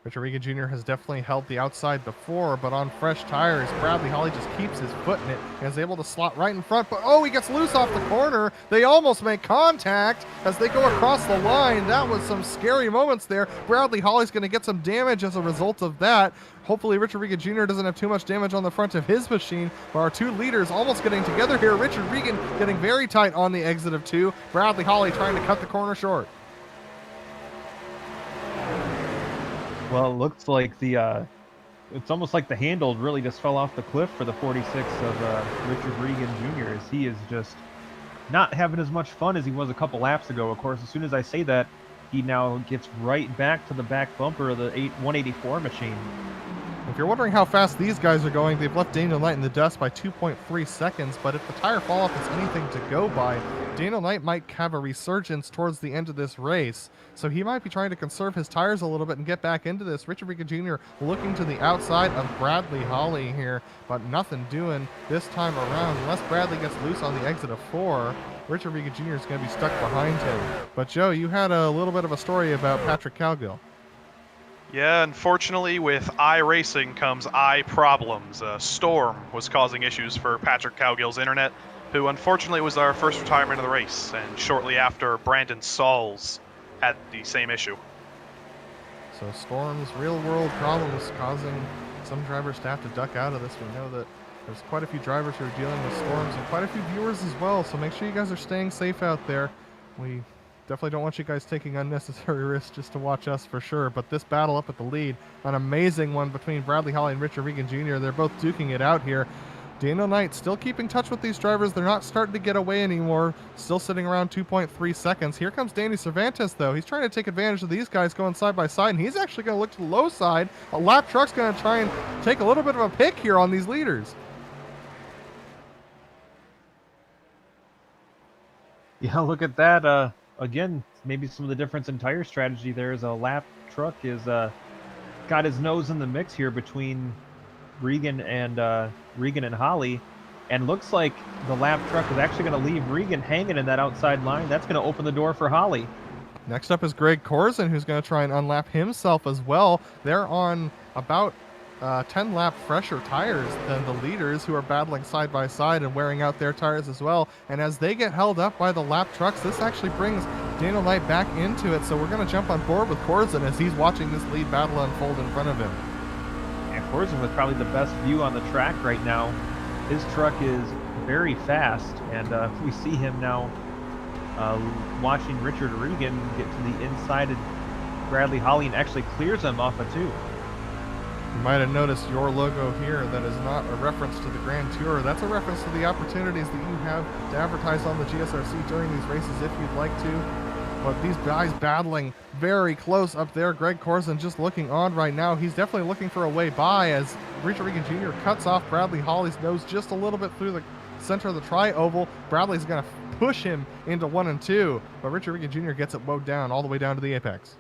Richard Regan Jr. has definitely held the outside before, but on fresh tires, Bradley Holly just keeps his foot in it and is able to slot right in front. But oh, he gets loose off the corner. They almost make contact as they go across the line. That was some scary moments there. Bradley Holly's going to get some damage as a result of that. Hopefully Richard Regan Jr. doesn't have too much damage on the front of his machine. But our 2 leaders almost getting together here. Richard Regan getting very tight on the exit of 2. Bradley Holly trying to cut the corner short. Well, it looks like it's almost like the handle really just fell off the cliff for the 46 of Richard Regan Jr. as he is just not having as much fun as he was a couple laps ago. Of course, as soon as I say that, he now gets right back to the back bumper of the 184 machine. If you're wondering how fast these guys are going, they've left Daniel Knight in the dust by 2.3 seconds, but if the tire fall-off is anything to go by, Daniel Knight might have a resurgence towards the end of this race, so he might be trying to conserve his tires a little bit and get back into this. Richard Regan Jr. looking to the outside of Bradley Holly here, but nothing doing this time around. Unless Bradley gets loose on the exit of 4, Richard Regan Jr. is going to be stuck behind him. But Joe, you had a little bit of a story about Patrick Cowgill. Yeah, unfortunately, with iRacing comes problems. A storm was causing issues for Patrick Cowgill's internet, who unfortunately was our first retirement of the race, and shortly after, Brandon Sauls had the same issue. So storms, real-world problems causing some drivers to have to duck out of this. We know that there's quite a few drivers who are dealing with storms and quite a few viewers as well, so make sure you guys are staying safe out there. We definitely don't want you guys taking unnecessary risks just to watch us for sure, but this battle up at the lead, an amazing one between Bradley Holly and Richard Regan Jr. They're both duking it out here. Daniel Knight still keeping touch with these drivers. They're not starting to get away anymore. Still sitting around 2.3 seconds. Here comes Danny Cervantes, though. He's trying to take advantage of these guys going side by side, and he's actually going to look to the low side. A lap truck's going to try and take a little bit of a pick here on these leaders. Yeah, look at that. Again, maybe some of the difference in tire strategy there is a lap truck is got his nose in the mix here between Regan and Holly, and looks like the lap truck is actually going to leave Regan hanging in that outside line. That's going to open the door for Holly. Next up is Greg Corzin, who's going to try and unlap himself as well. They're on about 10 lap fresher tires than the leaders, who are battling side by side and wearing out their tires as well. And as they get held up by the lap trucks, this actually brings Daniel Knight back into it. So we're going to jump on board with Corzin as he's watching this lead battle unfold in front of him. And Corzin with probably the best view on the track right now. His truck is very fast, and we see him now watching Richard Regan get to the inside of Bradley Holly and actually clears him off a 2. You might have noticed your logo here. That is not a reference to the Grand Tour. That's a reference to the opportunities that you have to advertise on the GSRC during these races if you'd like to. But these guys battling very close up there. Greg Corzin just looking on right now. He's definitely looking for a way by as Richard Regan Jr. cuts off Bradley Holly's nose just a little bit through the center of the tri-oval. Bradley's going to push him into 1 and 2, but Richard Regan Jr. gets it mowed down all the way down to the apex.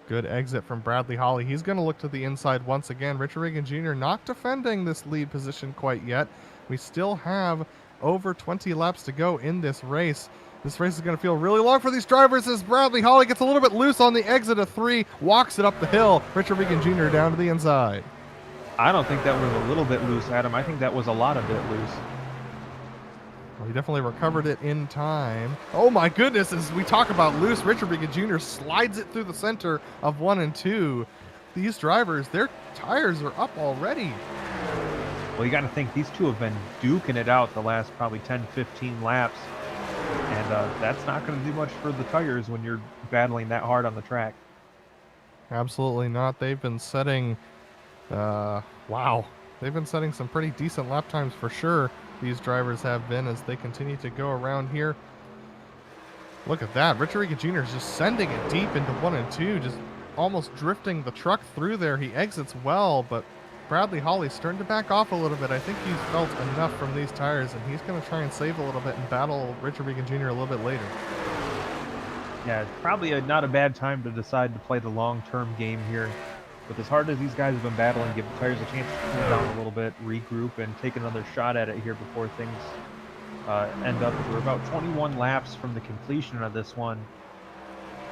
Good exit from Bradley Holly. He's going to look to the inside once again. Richard Regan Jr. not defending this lead position quite yet. We still have over 20 laps to go in this race. This race is going to feel really long for these drivers as Bradley Holly gets a little bit loose on the exit of 3, walks it up the hill. Richard Regan Jr. down to the inside. I don't think that was a little bit loose, Adam. I think that was a lot of bit loose. Well, he definitely recovered it in time. Oh my goodness, as we talk about loose, Richard Regan Jr. slides it through the center of 1 and 2. These drivers, their tires are up already. Well, you got to think these two have been duking it out the last probably 10, 15 laps. And that's not going to do much for the tires when you're battling that hard on the track. Absolutely not. They've been setting, wow. They've been setting some pretty decent lap times for sure. These drivers have been as they continue to go around here. Look at that. Richard Regan Jr. is just sending it deep into 1 and 2, just almost drifting the truck through there. He exits well, but Bradley Holly's starting to back off a little bit. I think he's felt enough from these tires, and he's going to try and save a little bit and battle Richard Regan Jr. a little bit later. Yeah, probably not a bad time to decide to play the long-term game here. But as hard as these guys have been battling, give the tires a chance to cool down a little bit, regroup, and take another shot at it here before things end up. We're about 21 laps from the completion of this one.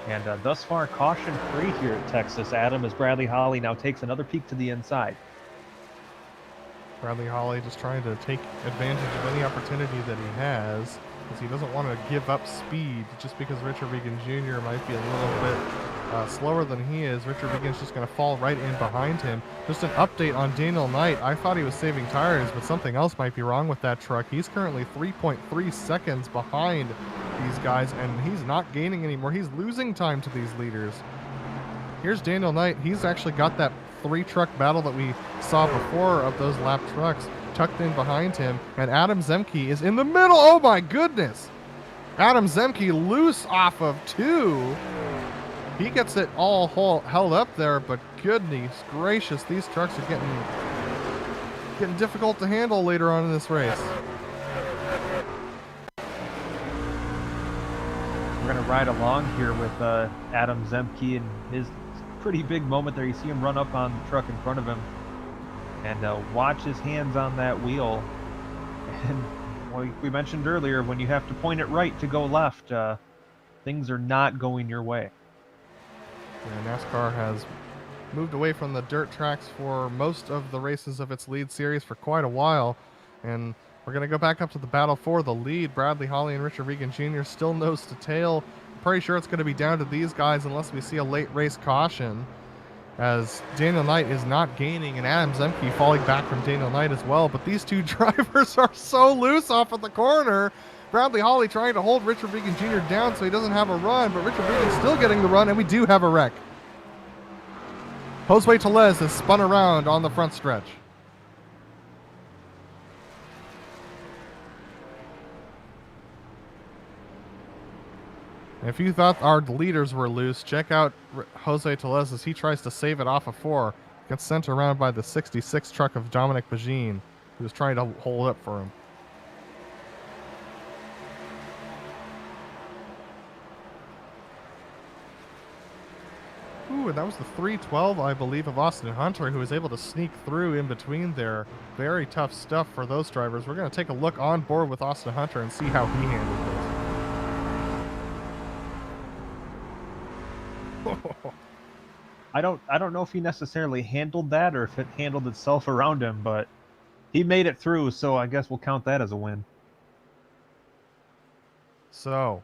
And thus far, caution-free here at Texas, Adam, as Bradley Holly now takes another peek to the inside. Bradley Holly just trying to take advantage of any opportunity that he has, because he doesn't want to give up speed just because Richard Regan Jr. might be a little bit slower than he is. Richard Regan's just going to fall right in behind him. Just an update on Daniel Knight. I thought he was saving tires, but something else might be wrong with that truck. He's currently 3.3 seconds behind these guys, and he's not gaining anymore. He's losing time to these leaders. Here's Daniel Knight. He's actually got that 3-truck battle that we saw before of those lap trucks tucked in behind him, and Adam Zemke is in the middle. Oh my goodness! Adam Zemke loose off of 2. He gets it all held up there, but goodness gracious, these trucks are getting difficult to handle later on in this race. We're going to ride along here with Adam Zemke and his pretty big moment there. You see him run up on the truck in front of him and watch his hands on that wheel. And we mentioned earlier, when you have to point it right to go left, things are not going your way. Yeah, NASCAR has moved away from the dirt tracks for most of the races of its lead series for quite a while, and we're going to go back up to the battle for the lead. Bradley Holly and Richard Regan Jr. still nose to tail. I'm pretty sure it's going to be down to these guys unless we see a late race caution, as Daniel Knight is not gaining and Adam Zemke falling back from Daniel Knight as well. But these two drivers are so loose off at the corner. Bradley Holly trying to hold Richard Regan Jr. down so he doesn't have a run, but Richard Regan still getting the run, and we do have a wreck. Josue Tellez has spun around on the front stretch. If you thought our leaders were loose, check out Jose Tellez as he tries to save it off of 4. Gets sent around by the 66 truck of Dominic Bagine, who's trying to hold up for him. Ooh, and that was the 312, I believe, of Austin Hunter, who was able to sneak through in between there. Very tough stuff for those drivers. We're going to take a look on board with Austin Hunter and see how he handled this. I don't know if he necessarily handled that or if it handled itself around him, but he made it through, so I guess we'll count that as a win. So,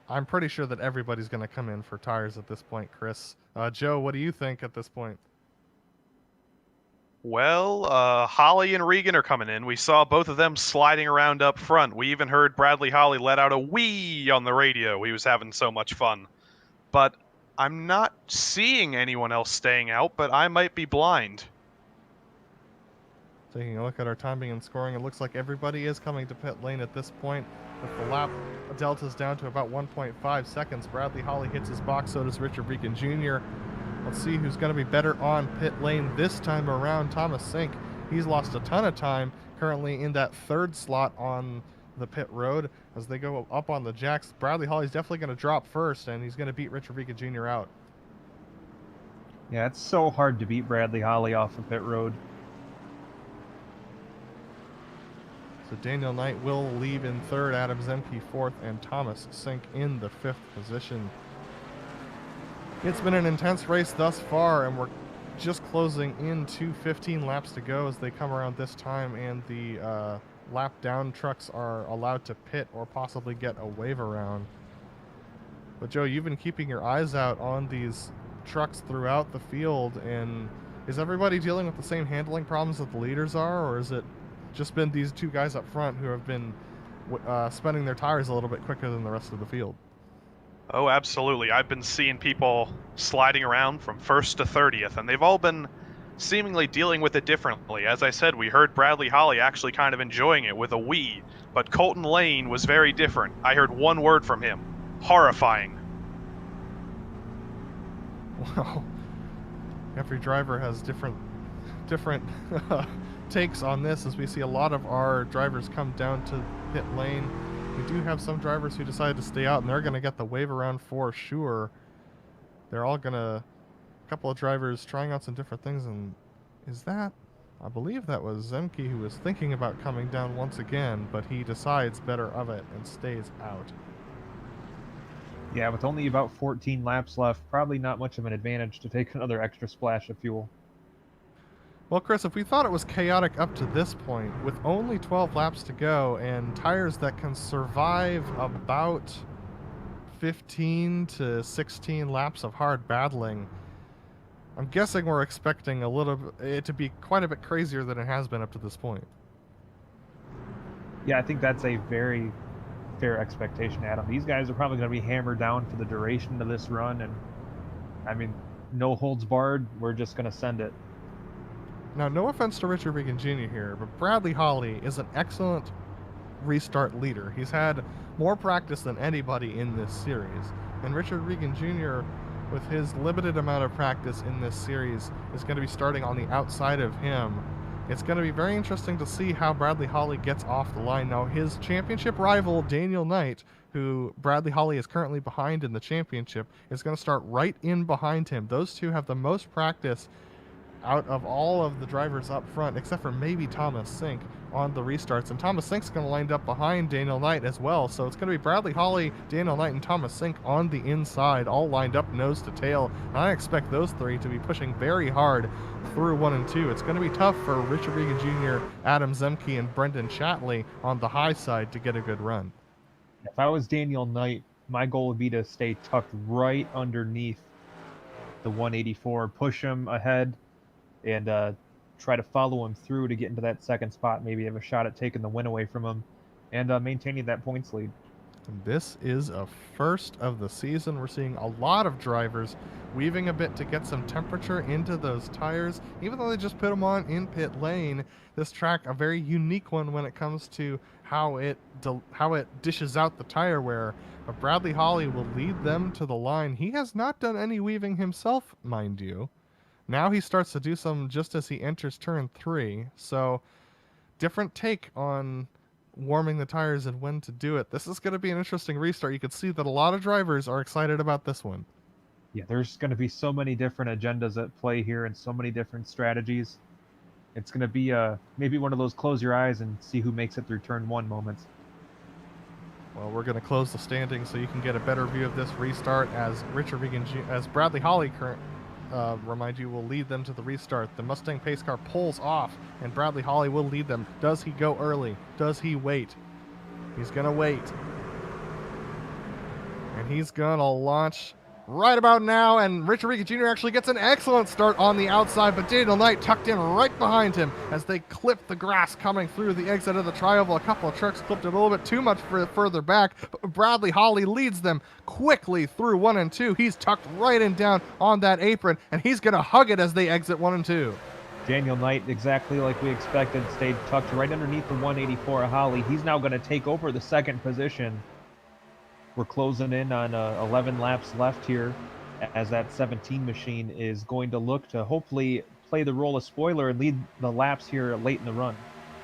I'm pretty sure that everybody's going to come in for tires at this point, Chris. Joe, what do you think at this point? Well, Holly and Regan are coming in. We saw both of them sliding around up front. We even heard Bradley Holly let out a wee on the radio. He was having so much fun. But I'm not seeing anyone else staying out, but I might be blind. Taking a look at our timing and scoring, it looks like everybody is coming to pit lane at this point. With the lap delta's down to about 1.5 seconds. Bradley Holly hits his box, so does Richard Regan Jr. Let's see who's going to be better on pit lane this time around. Thomas Sink, he's lost a ton of time, currently in that 3rd slot on the pit road. As they go up on the jacks, Bradley Holly's definitely going to drop first, and he's going to beat Richard Regan Jr. out. Yeah, it's so hard to beat Bradley Holly off the pit road. So Daniel Knight will leave in 3rd, Adam Zemke 4th, and Thomas Sink in the 5th position. It's been an intense race thus far, and we're just closing in to 15 laps to go as they come around this time, and the lap down trucks are allowed to pit or possibly get a wave around. But Joe, you've been keeping your eyes out on these trucks throughout the field, and is everybody dealing with the same handling problems that the leaders are, or is it just been these two guys up front who have been spinning their tires a little bit quicker than the rest of the field? Oh, absolutely. I've been seeing people sliding around from 1st to 30th, and they've all been seemingly dealing with it differently. As I said, we heard Bradley Holly actually kind of enjoying it with a wee, but Colton Lane was very different. I heard one word from him: horrifying. Well, every driver has different takes on this, as we see a lot of our drivers come down to pit lane. We do have some drivers who decided to stay out, and they're going to get the wave around for sure. They're all going to... A couple of drivers trying out some different things, and is that... I believe that was Zemke who was thinking about coming down once again, but he decides better of it and stays out. Yeah, with only about 14 laps left, probably not much of an advantage to take another extra splash of fuel. Well, Chris, if we thought it was chaotic up to this point, with only 12 laps to go and tires that can survive about 15 to 16 laps of hard battling, I'm guessing we're expecting it to be quite a bit crazier than it has been up to this point. Yeah, I think that's a very fair expectation, Adam. These guys are probably going to be hammered down for the duration of this run, and I mean, no holds barred, we're just going to send it. Now, no offense to Richard Regan Jr. here, but Bradley Holly is an excellent restart leader. He's had more practice than anybody in this series. And Richard Regan Jr., with his limited amount of practice in this series, is going to be starting on the outside of him. It's going to be very interesting to see how Bradley Holly gets off the line. Now, his championship rival, Daniel Knight, who Bradley Holly is currently behind in the championship, is going to start right in behind him. Those two have the most practice out of all of the drivers up front, except for maybe Thomas Sink on the restarts. And Thomas Sink's going to line up behind Daniel Knight as well. So it's going to be Bradley Holly, Daniel Knight, and Thomas Sink on the inside, all lined up nose to tail. And I expect those three to be pushing very hard through 1 and 2. It's going to be tough for Richard Regan Jr., Adam Zemke, and Brendan Chatley on the high side to get a good run. If I was Daniel Knight, my goal would be to stay tucked right underneath the 184, push him ahead, and try to follow him through to get into that second spot, maybe have a shot at taking the win away from him, and maintaining that points lead. This is a first of the season. We're seeing a lot of drivers weaving a bit to get some temperature into those tires. Even though they just put them on in pit lane, this track a very unique one when it comes to how it dishes out the tire wear. But Bradley Holly will lead them to the line. He has not done any weaving himself, mind you. Now he starts to do some just as he enters turn 3. So different take on warming the tires and when to do it. This is going to be an interesting restart. You can see that a lot of drivers are excited about this one. Yeah, there's going to be so many different agendas at play here and so many different strategies. It's going to be maybe one of those close your eyes and see who makes it through turn 1 moments. Well, we're going to close the standings so you can get a better view of this restart as as Bradley Holly remind you, will lead them to the restart. The Mustang pace car pulls off, and Bradley Holly will lead them. Does he go early? Does he wait? He's going to wait. And he's going to launch right about now, and Richard Regan Jr. actually gets an excellent start on the outside, but Daniel Knight tucked in right behind him as they clip the grass coming through the exit of the tri-oval. A couple of trucks clipped it a little bit too much further back, but Bradley Holly leads them quickly through 1 and 2. He's tucked right in down on that apron, and he's going to hug it as they exit 1 and 2. Daniel Knight, exactly like we expected, stayed tucked right underneath the 184 of Holly. He's now going to take over the second position. We're closing in on 11 laps left here as that 17 machine is going to look to hopefully play the role of spoiler and lead the laps here late in the run.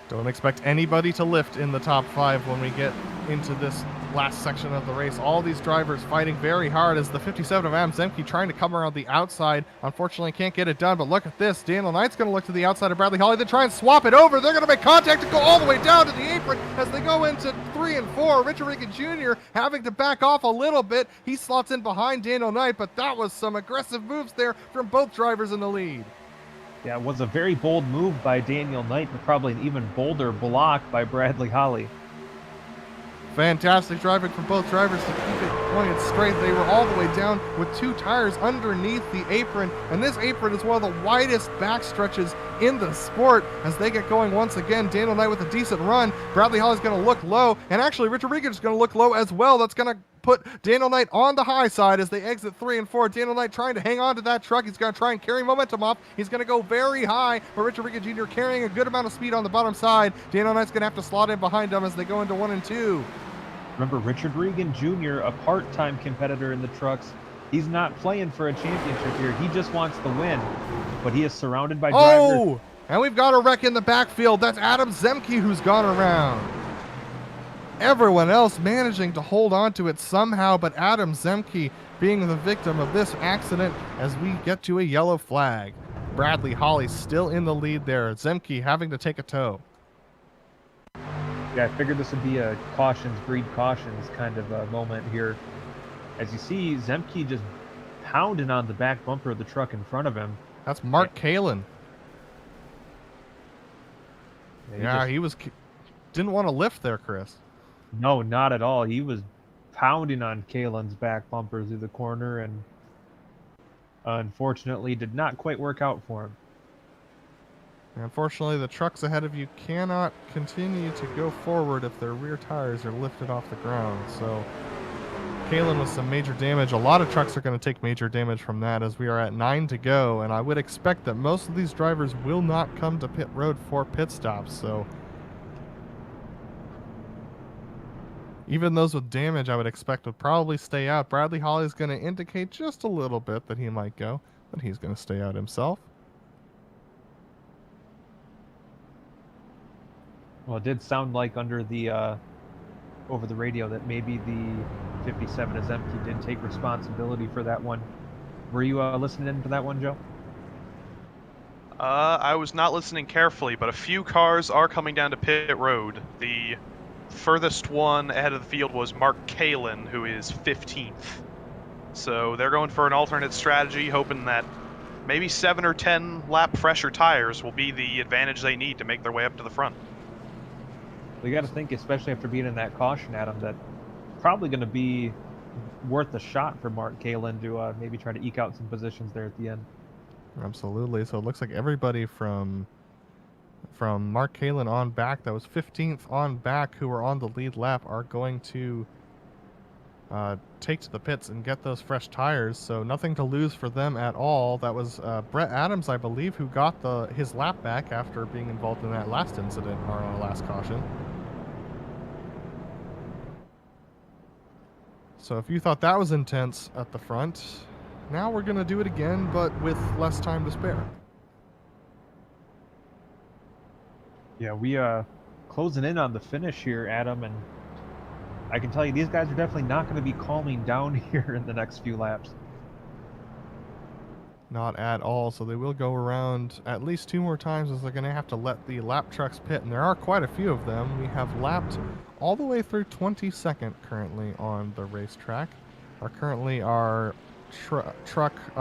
Don't expect anybody to lift in the top 5 when we get into this last section of the race. All these drivers fighting very hard as the 57 of Adam Zemke trying to come around the outside. Unfortunately, can't get it done, but look at this. Daniel Knight's going to look to the outside of Bradley Holly. They try and swap it over. They're going to make contact and go all the way down to the apron as they go into 3 and 4. Richard Regan Jr. having to back off a little bit. He slots in behind Daniel Knight, but that was some aggressive moves there from both drivers in the lead. Yeah, it was a very bold move by Daniel Knight, but probably an even bolder block by Bradley Holly. Fantastic driving from both drivers to keep it pointed straight. They were all the way down with 2 tires underneath the apron, and this apron is one of the widest back stretches in the sport as they get going once again. Daniel Knight with a decent run. Bradley Holly's going to look low, and actually Richard Regan is going to look low as well. That's going to put Daniel Knight on the high side as they exit 3 and 4. Daniel Knight trying to hang on to that truck. He's going to try and carry momentum off. He's going to go very high, but Richard Regan Jr. carrying a good amount of speed on the bottom side. Daniel Knight's going to have to slot in behind them as they go into 1 and 2. Remember, Richard Regan Jr., a part-time competitor in the trucks. He's not playing for a championship here. He just wants the win, but he is surrounded by drivers. Oh, and we've got a wreck in the backfield. That's Adam Zemke who's gone around. Everyone else managing to hold on to it somehow, but Adam Zemke being the victim of this accident as we get to a yellow flag. Bradley Holly still in the lead there. Zemke having to take a tow. Yeah, I figured this would be a cautions breed cautions kind of a moment here. As you see, Zemke just pounding on the back bumper of the truck in front of him. That's Mark Kalin. Yeah, he didn't want to lift there, Chris. No, not at all. He was pounding on Kalen's back bumper through the corner, and unfortunately did not quite work out for him. Unfortunately, the trucks ahead of you cannot continue to go forward if their rear tires are lifted off the ground. So Kalin with some major damage. A lot of trucks are going to take major damage from that as we are at 9 to go, and I would expect that most of these drivers will not come to pit road for pit stops. So even those with damage, I would expect would probably stay out. Bradley Holly is going to indicate just a little bit that he might go, but he's going to stay out himself. Well, it did sound like under the over the radio that maybe the 57 of Zemke did take responsibility for that one. Were you listening in to that one, Joe? I was not listening carefully, but a few cars are coming down to pit road. The furthest one ahead of the field was Mark Kalin, who is 15th. So they're going for an alternate strategy, hoping that maybe 7 or 10 lap fresher tires will be the advantage they need to make their way up to the front. We got to think, especially after being in that caution, Adam, that probably going to be worth a shot for Mark Kalin to maybe try to eke out some positions there at the end. Absolutely. So it looks like everybody from Mark Kalin on back, that was 15th on back, who were on the lead lap, are going to take to the pits and get those fresh tires. So nothing to lose for them at all. That was Brett Adams, I believe, who got his lap back after being involved in that last incident or on our last caution. So if you thought that was intense at the front, now we're going to do it again, but with less time to spare. Yeah, we closing in on the finish here, Adam, and I can tell you these guys are definitely not going to be calming down here in the next few laps. Not at all. So they will go around at least 2 more times, as they're going to have to let the lap trucks pit, and there are quite a few of them. We have lapped all the way through 22nd currently on the racetrack. Our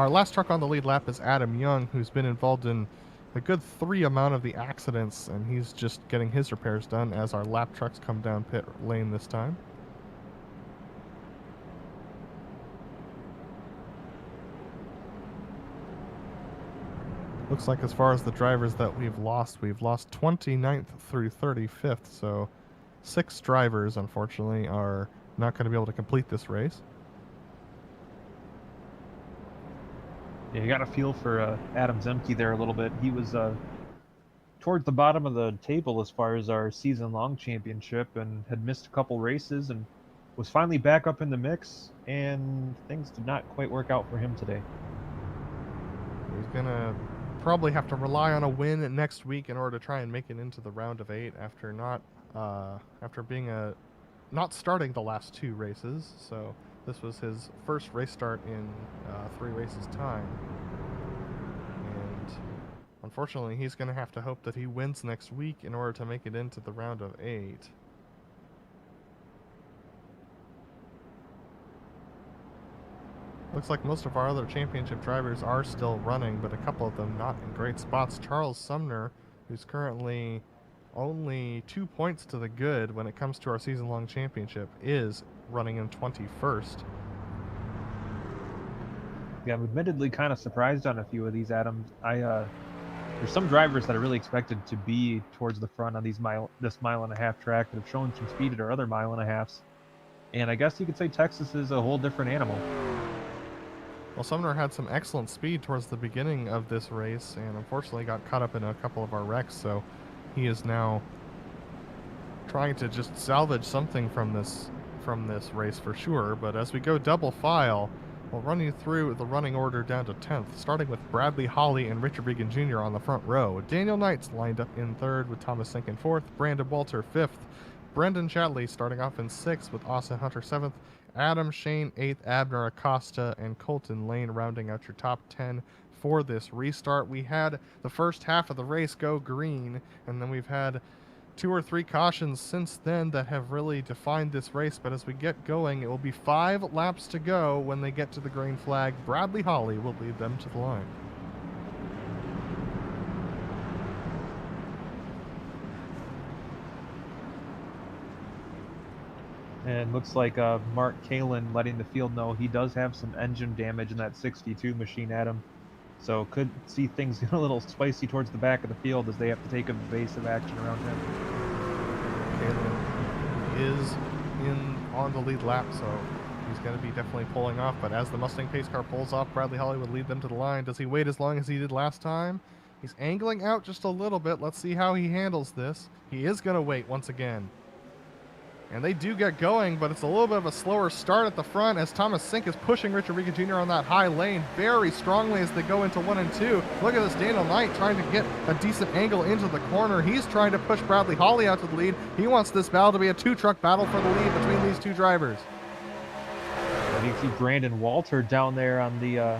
last truck on the lead lap is Adam Young, who's been involved in a good 3 amount of the accidents, and he's just getting his repairs done as our lap trucks come down pit lane this time. Looks like as far as the drivers that we've lost 29th through 35th, so 6 drivers, unfortunately, are not going to be able to complete this race. Yeah, you got to feel for Adam Zemke there a little bit. He was towards the bottom of the table as far as our season-long championship and had missed a couple races and was finally back up in the mix, and things did not quite work out for him today. He's going to probably have to rely on a win next week in order to try and make it into the round of 8 after not starting the last 2 races. So this was his first race start in 3 races time, and unfortunately he's going to have to hope that he wins next week in order to make it into the round of 8. Looks like most of our other championship drivers are still running, but a couple of them not in great spots. Charles Sumner, who's currently only 2 points to the good when it comes to our season-long championship, is running in 21st. Yeah, I'm admittedly kind of surprised on a few of these, Adam. There's some drivers that I really expected to be towards the front on this mile-and-a-half track that have shown some speed at our other mile-and-a-halves. And I guess you could say Texas is a whole different animal. Well, Sumner had some excellent speed towards the beginning of this race, and unfortunately got caught up in a couple of our wrecks, so he is now trying to just salvage something from this race for sure. But as we go double file, we'll run you through the running order down to 10th, starting with Bradley Holly and Richard Regan Jr. on the front row. Daniel Knight's lined up in 3rd with Thomas Sink in 4th, Brandon Walter 5th, Brendan Chadley starting off in 6th with Austin Hunter 7th, Adam Shane 8th, Abner Acosta and Colton Lane rounding out your top 10 for this restart. We had the first half of the race go green, and then we've had 2 or 3 cautions since then that have really defined this race. But as we get going, it will be 5 laps to go when they get to the green flag. Bradley Holly will lead them to the line. And looks like Mark Kalin letting the field know he does have some engine damage in that 62 machine, Adam. So could see things get a little spicy towards the back of the field as they have to take evasive action around him. Kalin is on the lead lap, so he's going to be definitely pulling off. But as the Mustang pace car pulls off, Bradley Holly would lead them to the line. Does he wait as long as he did last time? He's angling out just a little bit. Let's see how he handles this. He is going to wait once again. And they do get going, but it's a little bit of a slower start at the front as Thomas Sink is pushing Richard Regan Jr. on that high lane very strongly as they go into 1 and 2. Look at this, Daniel Knight trying to get a decent angle into the corner. He's trying to push Bradley Holly out to the lead. He wants this battle to be a 2-truck battle for the lead between these 2 drivers. And you see Brandon Walter down there on the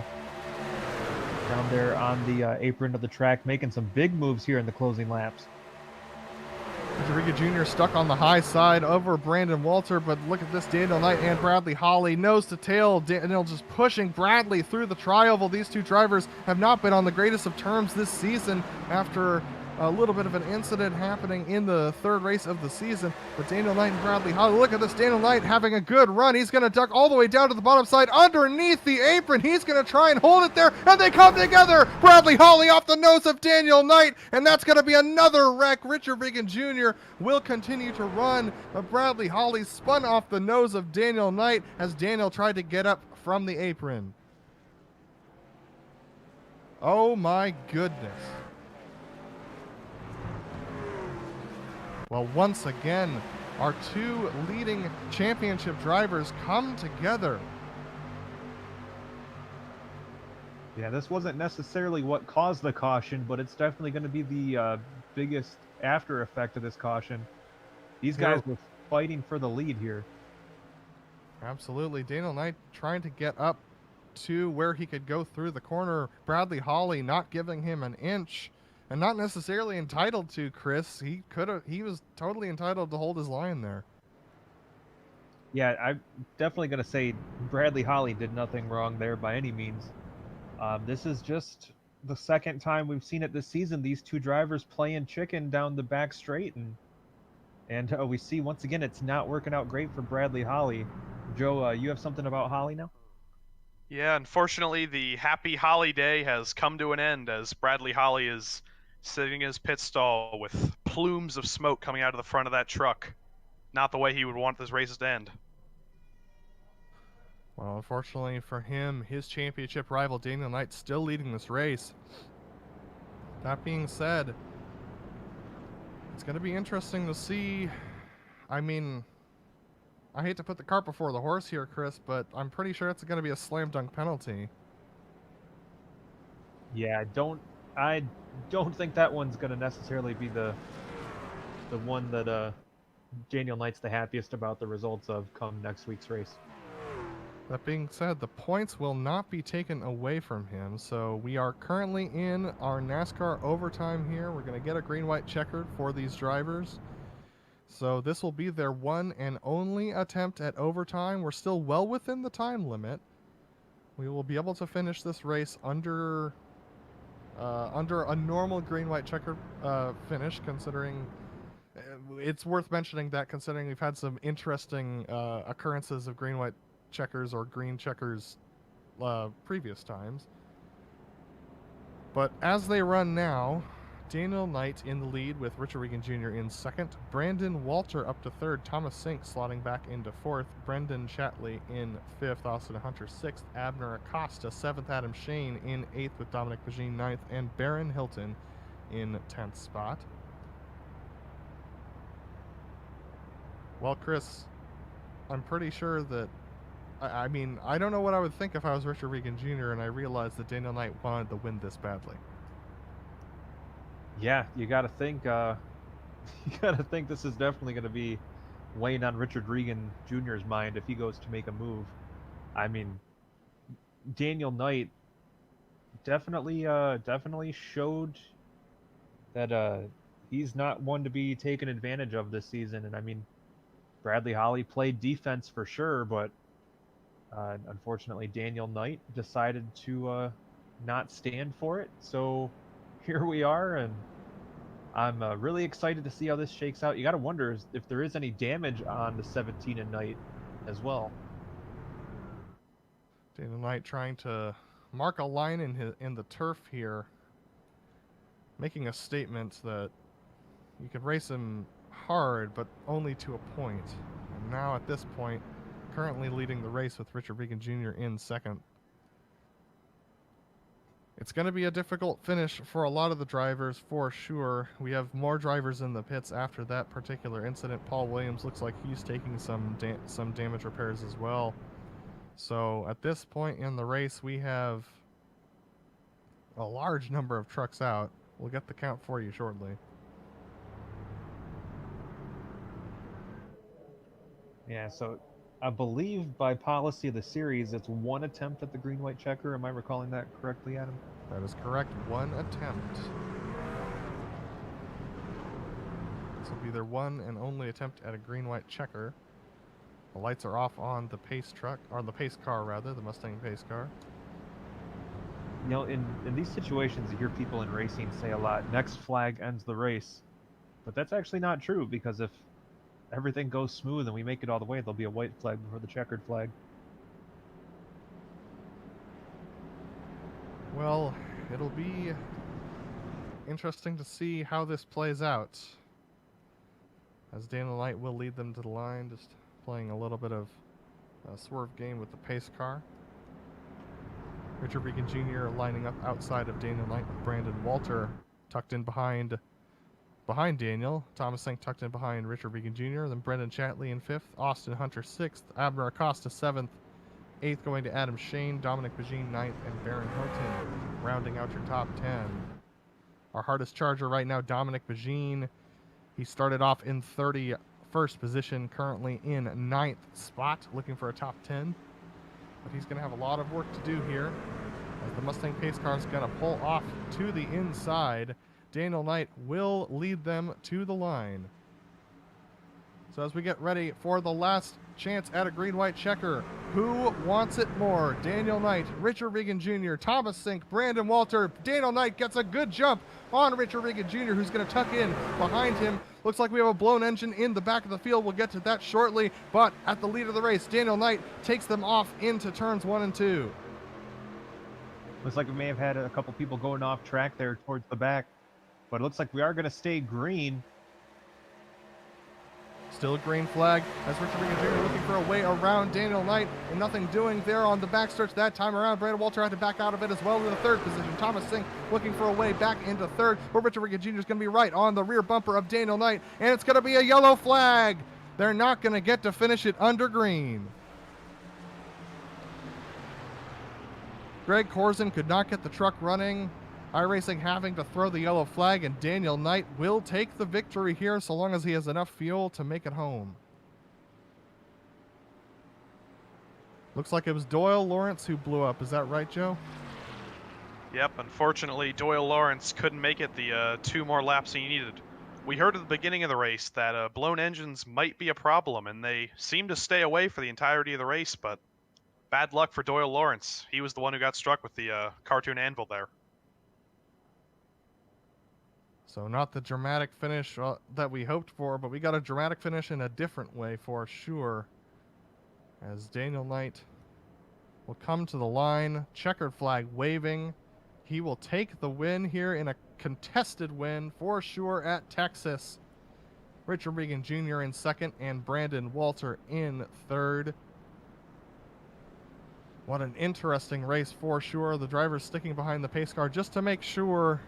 down there on the apron of the track, making some big moves here in the closing laps. Rodriguez Jr. stuck on the high side over Brandon Walter, but look at this, Daniel Knight and Bradley Holly, nose to tail. Daniel just pushing Bradley through the tri-oval. These two drivers have not been on the greatest of terms this season after a little bit of an incident happening in the third race of the season. But Daniel Knight and Bradley Holly, look at this, Daniel Knight having a good run. He's going to duck all the way down to the bottom side underneath the apron. He's going to try and hold it there, and they come together. Bradley Holly off the nose of Daniel Knight, and that's going to be another wreck. Richard Regan Jr. will continue to run, but Bradley Holly spun off the nose of Daniel Knight as Daniel tried to get up from the apron. Oh my goodness. Well, once again, our two leading championship drivers come together. Yeah, this wasn't necessarily what caused the caution, but it's definitely going to be the biggest after effect of this caution. These guys were fighting for the lead here. Absolutely. Daniel Knight trying to get up to where he could go through the corner. Bradley Holly not giving him an inch. And not necessarily entitled to, Chris. He was totally entitled to hold his line there. Yeah, I'm definitely going to say Bradley Holly did nothing wrong there by any means. This is just the second time we've seen it this season. These two drivers playing chicken down the back straight, and we see once again it's not working out great for Bradley Holly. Joe, you have something about Holly now? Yeah, unfortunately, the happy Holly day has come to an end as Bradley Holly is sitting in his pit stall with plumes of smoke coming out of the front of that truck. Not the way he would want this race to end. Well, unfortunately for him, his championship rival Daniel Knight still leading this race. That being said, it's going to be interesting to see. I mean, I hate to put the cart before the horse here, Chris, but I'm pretty sure it's going to be a slam dunk penalty. Yeah, I don't think that one's going to necessarily be the one that Daniel Knight's the happiest about the results of come next week's race. That being said, the points will not be taken away from him, so we are currently in our NASCAR overtime here. We're going to get a green-white checkered for these drivers. So this will be their one and only attempt at overtime. We're still well within the time limit. We will be able to finish this race under a normal green-white checkered finish, considering it's worth mentioning that considering we've had some interesting occurrences of green-white checkers or green checkers previous times. But as they run now, Daniel Knight in the lead with Richard Regan Jr. in second, Brandon Walter up to third, Thomas Sink slotting back into fourth, Brendan Shatley in fifth, Austin Hunter sixth, Abner Acosta seventh, Adam Shane in eighth with Dominic Pagine ninth, and Baron Hilton in 10th spot. Well, Chris, I'm pretty sure that I mean, I don't know what I would think if I was Richard Regan Jr. and I realized that Daniel Knight wanted to win this badly. Yeah, you got to think this is definitely going to be weighing on Richard Regan Jr.'s mind if he goes to make a move. I mean, Daniel Knight definitely showed that he's not one to be taken advantage of this season. And I mean, Bradley Holly played defense for sure, but unfortunately Daniel Knight decided to not stand for it. So here we are, and I'm really excited to see how this shakes out. You got to wonder if there is any damage on the 17 and Knight as well. Daniel Knight trying to mark a line in the turf here, making a statement that you could race him hard, but only to a point. And now at this point, currently leading the race with Richard Regan Jr. in second. It's going to be a difficult finish for a lot of the drivers, for sure. We have more drivers in the pits after that particular incident. Paul Williams looks like he's taking some damage repairs as well. So at this point in the race, we have a large number of trucks out. We'll get the count for you shortly. Yeah, so I believe by policy of the series, it's one attempt at the green-white checker. Am I recalling that correctly, Adam? That is correct. One attempt. This will be their one and only attempt at a green-white checker. The lights are off on the pace truck, or the pace car rather, the Mustang pace car. You know, in these situations, you hear people in racing say a lot, next flag ends the race. But that's actually not true, because if everything goes smooth and we make it all the way, there'll be a white flag before the checkered flag. Well, it'll be interesting to see how this plays out. As Daniel Knight will lead them to the line, just playing a little bit of a swerve game with the pace car. Richard Regan Jr. lining up outside of Daniel Knight with Brandon Walter tucked in behind Daniel. Thomas Sink tucked in behind Richard Regan Jr. Then Brendan Chatley in 5th. Austin Hunter 6th. Abner Acosta 7th. 8th going to Adam Shane. Dominic Bagine 9th. And Baron Houghton rounding out your top 10. Our hardest charger right now, Dominic Bagine. He started off in 31st position, currently in 9th spot, looking for a top 10. But he's going to have a lot of work to do here, as the Mustang pace car is going to pull off to the inside. Daniel Knight will lead them to the line. So as we get ready for the last chance at a green-white checker, who wants it more? Daniel Knight, Richard Regan Jr., Thomas Sink, Brandon Walter. Daniel Knight gets a good jump on Richard Regan Jr., who's going to tuck in behind him. Looks like we have a blown engine in the back of the field. We'll get to that shortly. But at the lead of the race, Daniel Knight takes them off into turns 1 and 2. Looks like we may have had a couple people going off track there towards the back. But it looks like we are going to stay green. Still a green flag as Richard Regan Jr. looking for a way around Daniel Knight, and nothing doing there on the backstretch that time around. Brandon Walter had to back out of it as well in the 3rd position. Thomas Sink looking for a way back into 3rd, but Richard Regan Jr. is going to be right on the rear bumper of Daniel Knight, and it's going to be a yellow flag. They're not going to get to finish it under green. Greg Corzin could not get the truck running. iRacing having to throw the yellow flag, and Daniel Knight will take the victory here so long as he has enough fuel to make it home. Looks like it was Doyle Lawrence who blew up. Is that right, Joe? Yep, unfortunately, Doyle Lawrence couldn't make it the 2 more laps he needed. We heard at the beginning of the race that blown engines might be a problem, and they seemed to stay away for the entirety of the race, but bad luck for Doyle Lawrence. He was the one who got struck with the cartoon anvil there. So not the dramatic finish that we hoped for, but we got a dramatic finish in a different way for sure. As Daniel Knight will come to the line, checkered flag waving. He will take the win here in a contested win for sure at Texas. Richard Regan Jr. in 2nd and Brandon Walter in 3rd. What an interesting race for sure. The drivers sticking behind the pace car just to make sure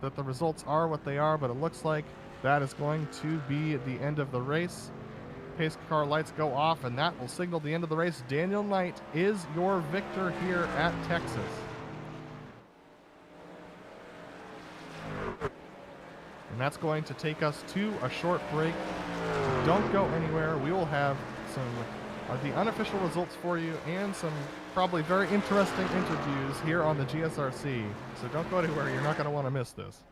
that the results are what they are, but it looks like that is going to be the end of the race. Pace car lights go off, and that will signal the end of the race. Daniel Knight is your victor here at Texas. And that's going to take us to a short break. So don't go anywhere. We will have some the unofficial results for you and some probably very interesting interviews here on the GSRC. So don't go anywhere. You're not going to want to miss this.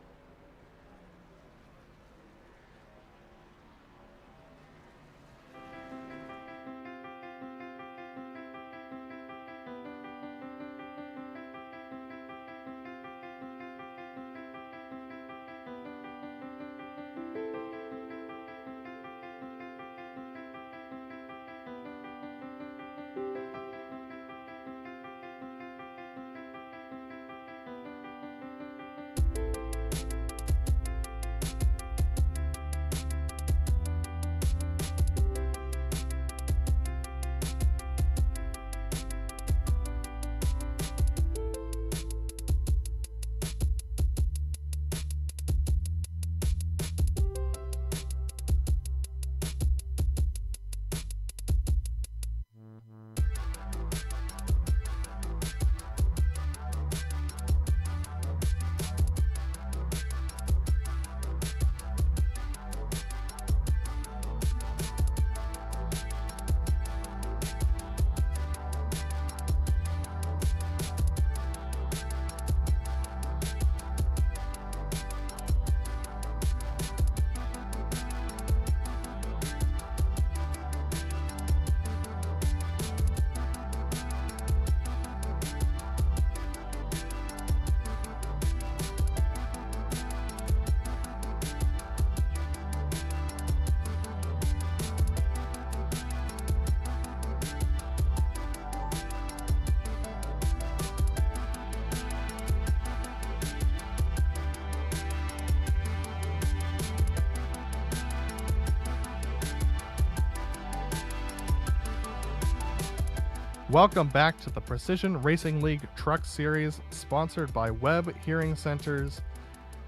Welcome back to the Precision Racing League Truck Series, sponsored by WEBB Hearing Centers.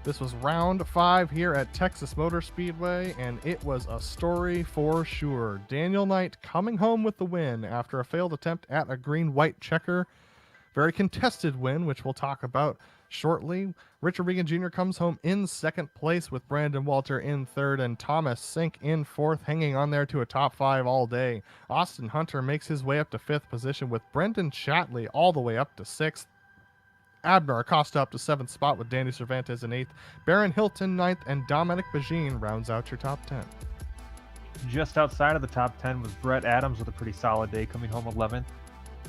This was round 5 here at Texas Motor Speedway, and it was a story for sure. Daniel Knight coming home with the win after a failed attempt at a green-white checker. Very contested win, which we'll talk about shortly. Richard Regan Jr. comes home in second place with Brandon Walter in third and Thomas Sink in fourth, hanging on there to a top 5 all day. Austin Hunter makes his way up to 5th position with Brendan Chatley all the way up to 6th. Abner Acosta up to 7th spot with Danny Cervantes in 8th. Baron Hilton 9th, and Dominic Bagine rounds out your top 10. Just outside of the top 10 was Brett Adams with a pretty solid day, coming home 11th.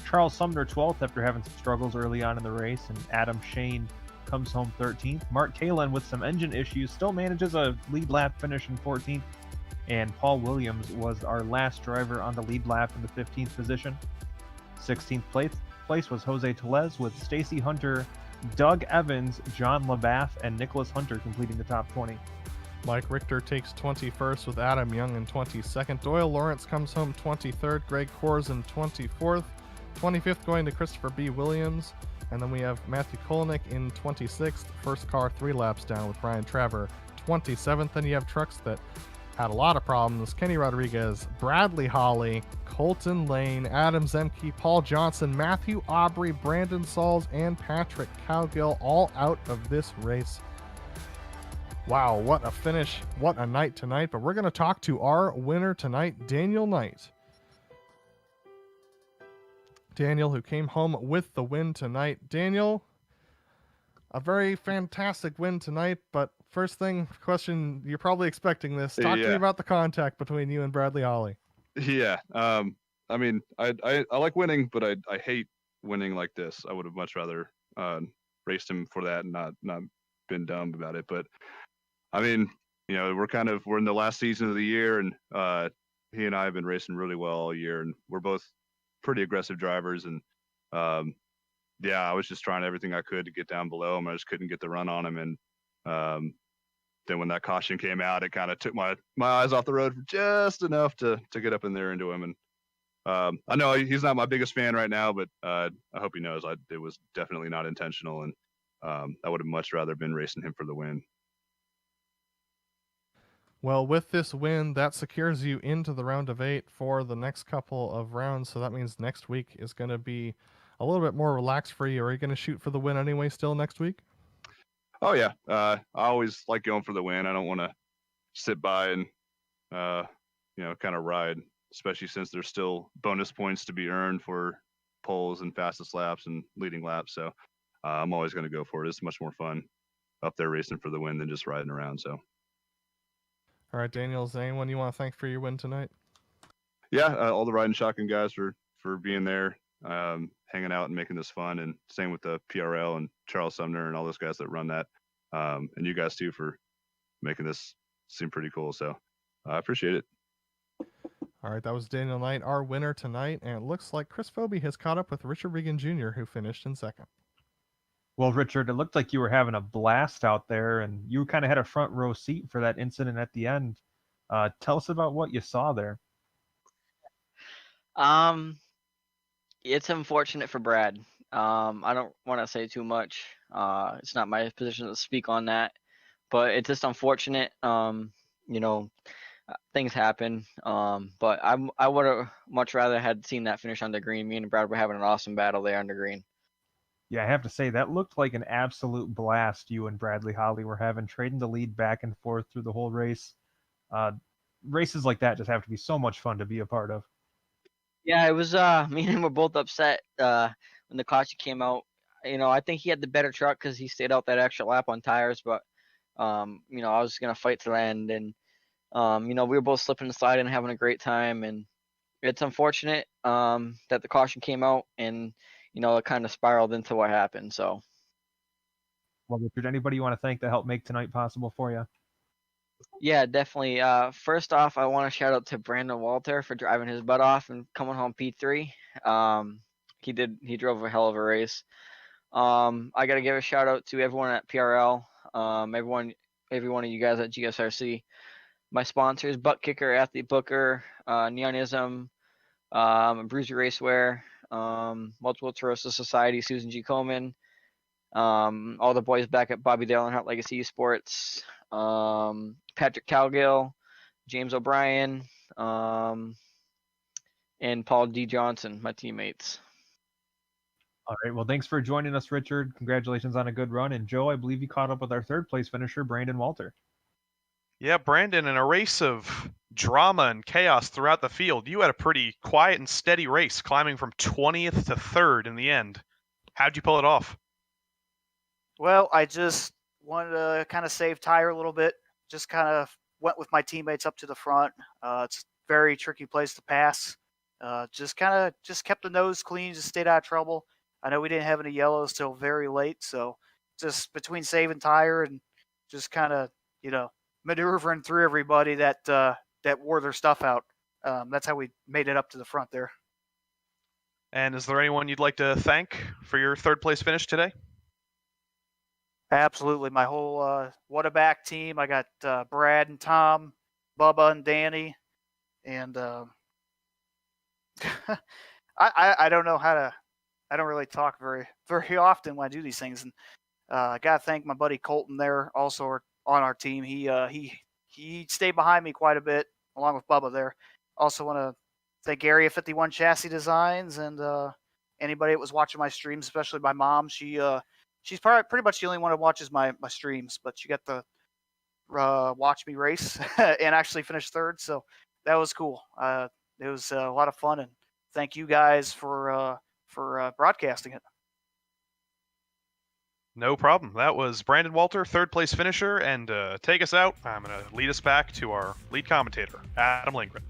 Charles Sumner 12th after having some struggles early on in the race, and Adam Shane comes home 13th. Mark Kalin with some engine issues still manages a lead lap finish in 14th, and Paul Williams was our last driver on the lead lap in the 15th position. 16th place was Jose Tellez with Stacy Hunter, Doug Evans, John LaBath, and Nicholas Hunter completing the top 20. Mike Richter takes 21st with Adam Young in 22nd. Doyle Lawrence comes home 23rd. Greg Korzen 24th. 25th going to Christopher B. Williams. And then we have Matthew Kolnick in 26th. First car 3 laps down with Ryan Traver 27th. Then you have trucks that had a lot of problems. Kenny Rodriguez, Bradley Holly, Colton Lane, Adam Zemke, Paul Johnson, Matthew Aubrey, Brandon Sauls, and Patrick Cowgill all out of this race. Wow, what a finish. What a night tonight. But we're going to talk to our winner tonight, Daniel Knight. Daniel, who came home with the win tonight. Daniel, a very fantastic win tonight, but first thing, question, you're probably expecting this. Talk to me about the contact between you and Bradley Holly. Yeah. I mean, I like winning, but I hate winning like this. I would have much rather raced him for that and not been dumb about it. But I mean, you know, we're in the last season of the year, and he and I have been racing really well all year, and we're both pretty aggressive drivers. And yeah, I was just trying everything I could to get down below him. I just couldn't get the run on him. And then when that caution came out, it kind of took my eyes off the road for just enough to get up in there into him. And I know he's not my biggest fan right now, but I hope he knows it was definitely not intentional. And I would have much rather been racing him for the win. Well, with this win, that secures you into the round of 8 for the next couple of rounds. So that means next week is going to be a little bit more relaxed for you. Are you going to shoot for the win anyway still next week? Oh, yeah. I always like going for the win. I don't want to sit by and, kind of ride, especially since there's still bonus points to be earned for poles and fastest laps and leading laps. So I'm always going to go for it. It's much more fun up there racing for the win than just riding around. So. All right, Daniel, is there anyone you want to thank for your win tonight? Yeah, all the riding shotgun guys for being there, hanging out and making this fun, and same with the PRL and Charles Sumner and all those guys that run that, and you guys too for making this seem pretty cool. So I appreciate it. All right, that was Daniel Knight, our winner tonight, and it looks like Chris Phobie has caught up with Richard Regan Jr., who finished in second. Well, Richard, it looked like you were having a blast out there, and you kind of had a front row seat for that incident at the end. Tell us about what you saw there. It's unfortunate for Brad. I don't want to say too much. It's not my position to speak on that, but it's just unfortunate. Things happen. But I would have much rather had seen that finish under green. Me and Brad were having an awesome battle there under green. Yeah, I have to say, that looked like an absolute blast you and Bradley Holly were having, trading the lead back and forth through the whole race. Races like that just have to be so much fun to be a part of. Yeah, it was, me and him were both upset when the caution came out. I think he had the better truck because he stayed out that extra lap on tires, but, I was going to fight to the end. And, we were both slipping and sliding and having a great time. And it's unfortunate that the caution came out and, it kind of spiraled into what happened. So, well, Richard, anybody you want to thank that helped make tonight possible for you? Yeah, definitely. First off, I want to shout out to Brandon Walter for driving his butt off and coming home P3. He drove a hell of a race. I got to give a shout out to everyone at PRL, every one of you guys at GSRC, my sponsors, ButtKicker, Athlete Booker, Neonism, Bruiser Racewear, Multiple Sclerosis Society, Susan G. Komen, all the boys back at Bobby Dale and Hart Legacy eSports, Patrick Cowgill, James O'Brien, and Paul D. Johnson, my teammates. All right. Well, thanks for joining us, Richard. Congratulations on a good run. And Joe, I believe you caught up with our third place finisher, Brandon Walter. Yeah, Brandon, in a race of drama and chaos throughout the field, you had a pretty quiet and steady race, climbing from 20th to 3rd in the end. How'd you pull it off? Well, I just wanted to kind of save tire a little bit. Just kind of went with my teammates up to the front. It's a very tricky place to pass. Just kept the nose clean, just stayed out of trouble. I know we didn't have any yellows till very late, so just between saving tire and just kind of, maneuvering through everybody that wore their stuff out. That's how we made it up to the front there. And is there anyone you'd like to thank for your 3rd place finish today? Absolutely. My whole WEBB team. I got Brad and Tom, Bubba and Danny, and I don't know how to. I don't really talk very often when I do these things, and I gotta thank my buddy Colton there, also on our team. He stayed behind me quite a bit, along with Bubba there. Also want to thank Area 51 Chassis Designs and anybody that was watching my streams, especially my mom. She's probably pretty much the only one that watches my streams, but she got to watch me race and actually finish 3rd, so that was cool. It was a lot of fun, and thank you guys for broadcasting it. No problem. That was Brandon Walter, 3rd place finisher, and take us out, I'm going to lead us back to our lead commentator, Adam Lindgren.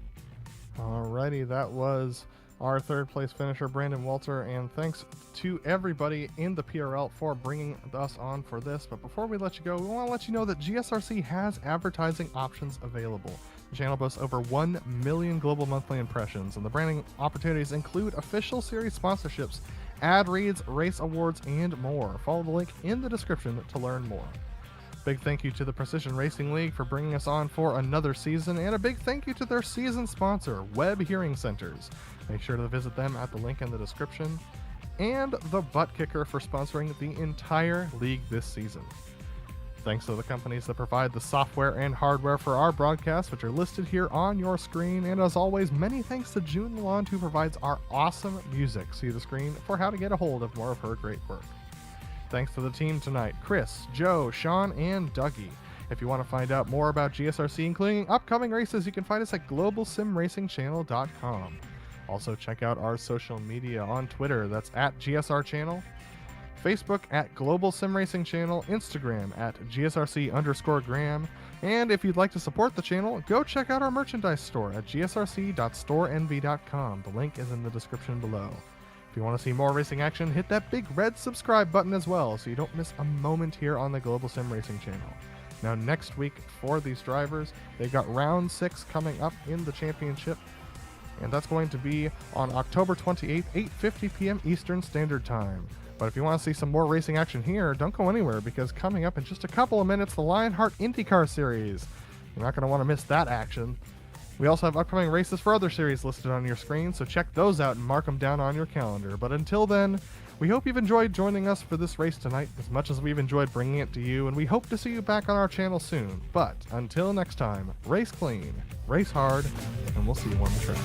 Alrighty, that was our 3rd place finisher, Brandon Walter, and thanks to everybody in the PRL for bringing us on for this. But before we let you go, we want to let you know that GSRC has advertising options available. The channel boasts over 1 million global monthly impressions, and the branding opportunities include official series sponsorships, ad reads, race awards, and more. Follow the link in the description to learn more. Big thank you to the Precision Racing League for bringing us on for another season, and a big thank you to their season sponsor, WEBB Hearing Centers. Make sure to visit them at the link in the description, and the ButtKicker for sponsoring the entire league this season. Thanks to the companies that provide the software and hardware for our broadcasts, which are listed here on your screen. And as always, many thanks to June Lalonde, who provides our awesome music. See the screen for how to get a hold of more of her great work. Thanks to the team tonight, Chris, Joe, Sean, and Dougie. If you want to find out more about GSRC, including upcoming races, you can find us at globalsimracingchannel.com. Also, check out our social media on Twitter. That's at GSR Channel. Facebook at Global SimRacing Channel, Instagram at GSRC_Graham, and if you'd like to support the channel, go check out our merchandise store at gsrc.storenv.com. The link is in the description below. If you want to see more racing action, hit that big red subscribe button as well so you don't miss a moment here on the Global SimRacing Channel. Now next week for these drivers, they've got round 6 coming up in the championship, and that's going to be on October 28th, 8:50 p.m. Eastern Standard Time. But if you want to see some more racing action here, don't go anywhere, because coming up in just a couple of minutes, the Lionheart IndyCar Series. You're not going to want to miss that action. We also have upcoming races for other series listed on your screen, so check those out and mark them down on your calendar. But until then, we hope you've enjoyed joining us for this race tonight as much as we've enjoyed bringing it to you, and we hope to see you back on our channel soon. But until next time, race clean, race hard, and we'll see you on the track.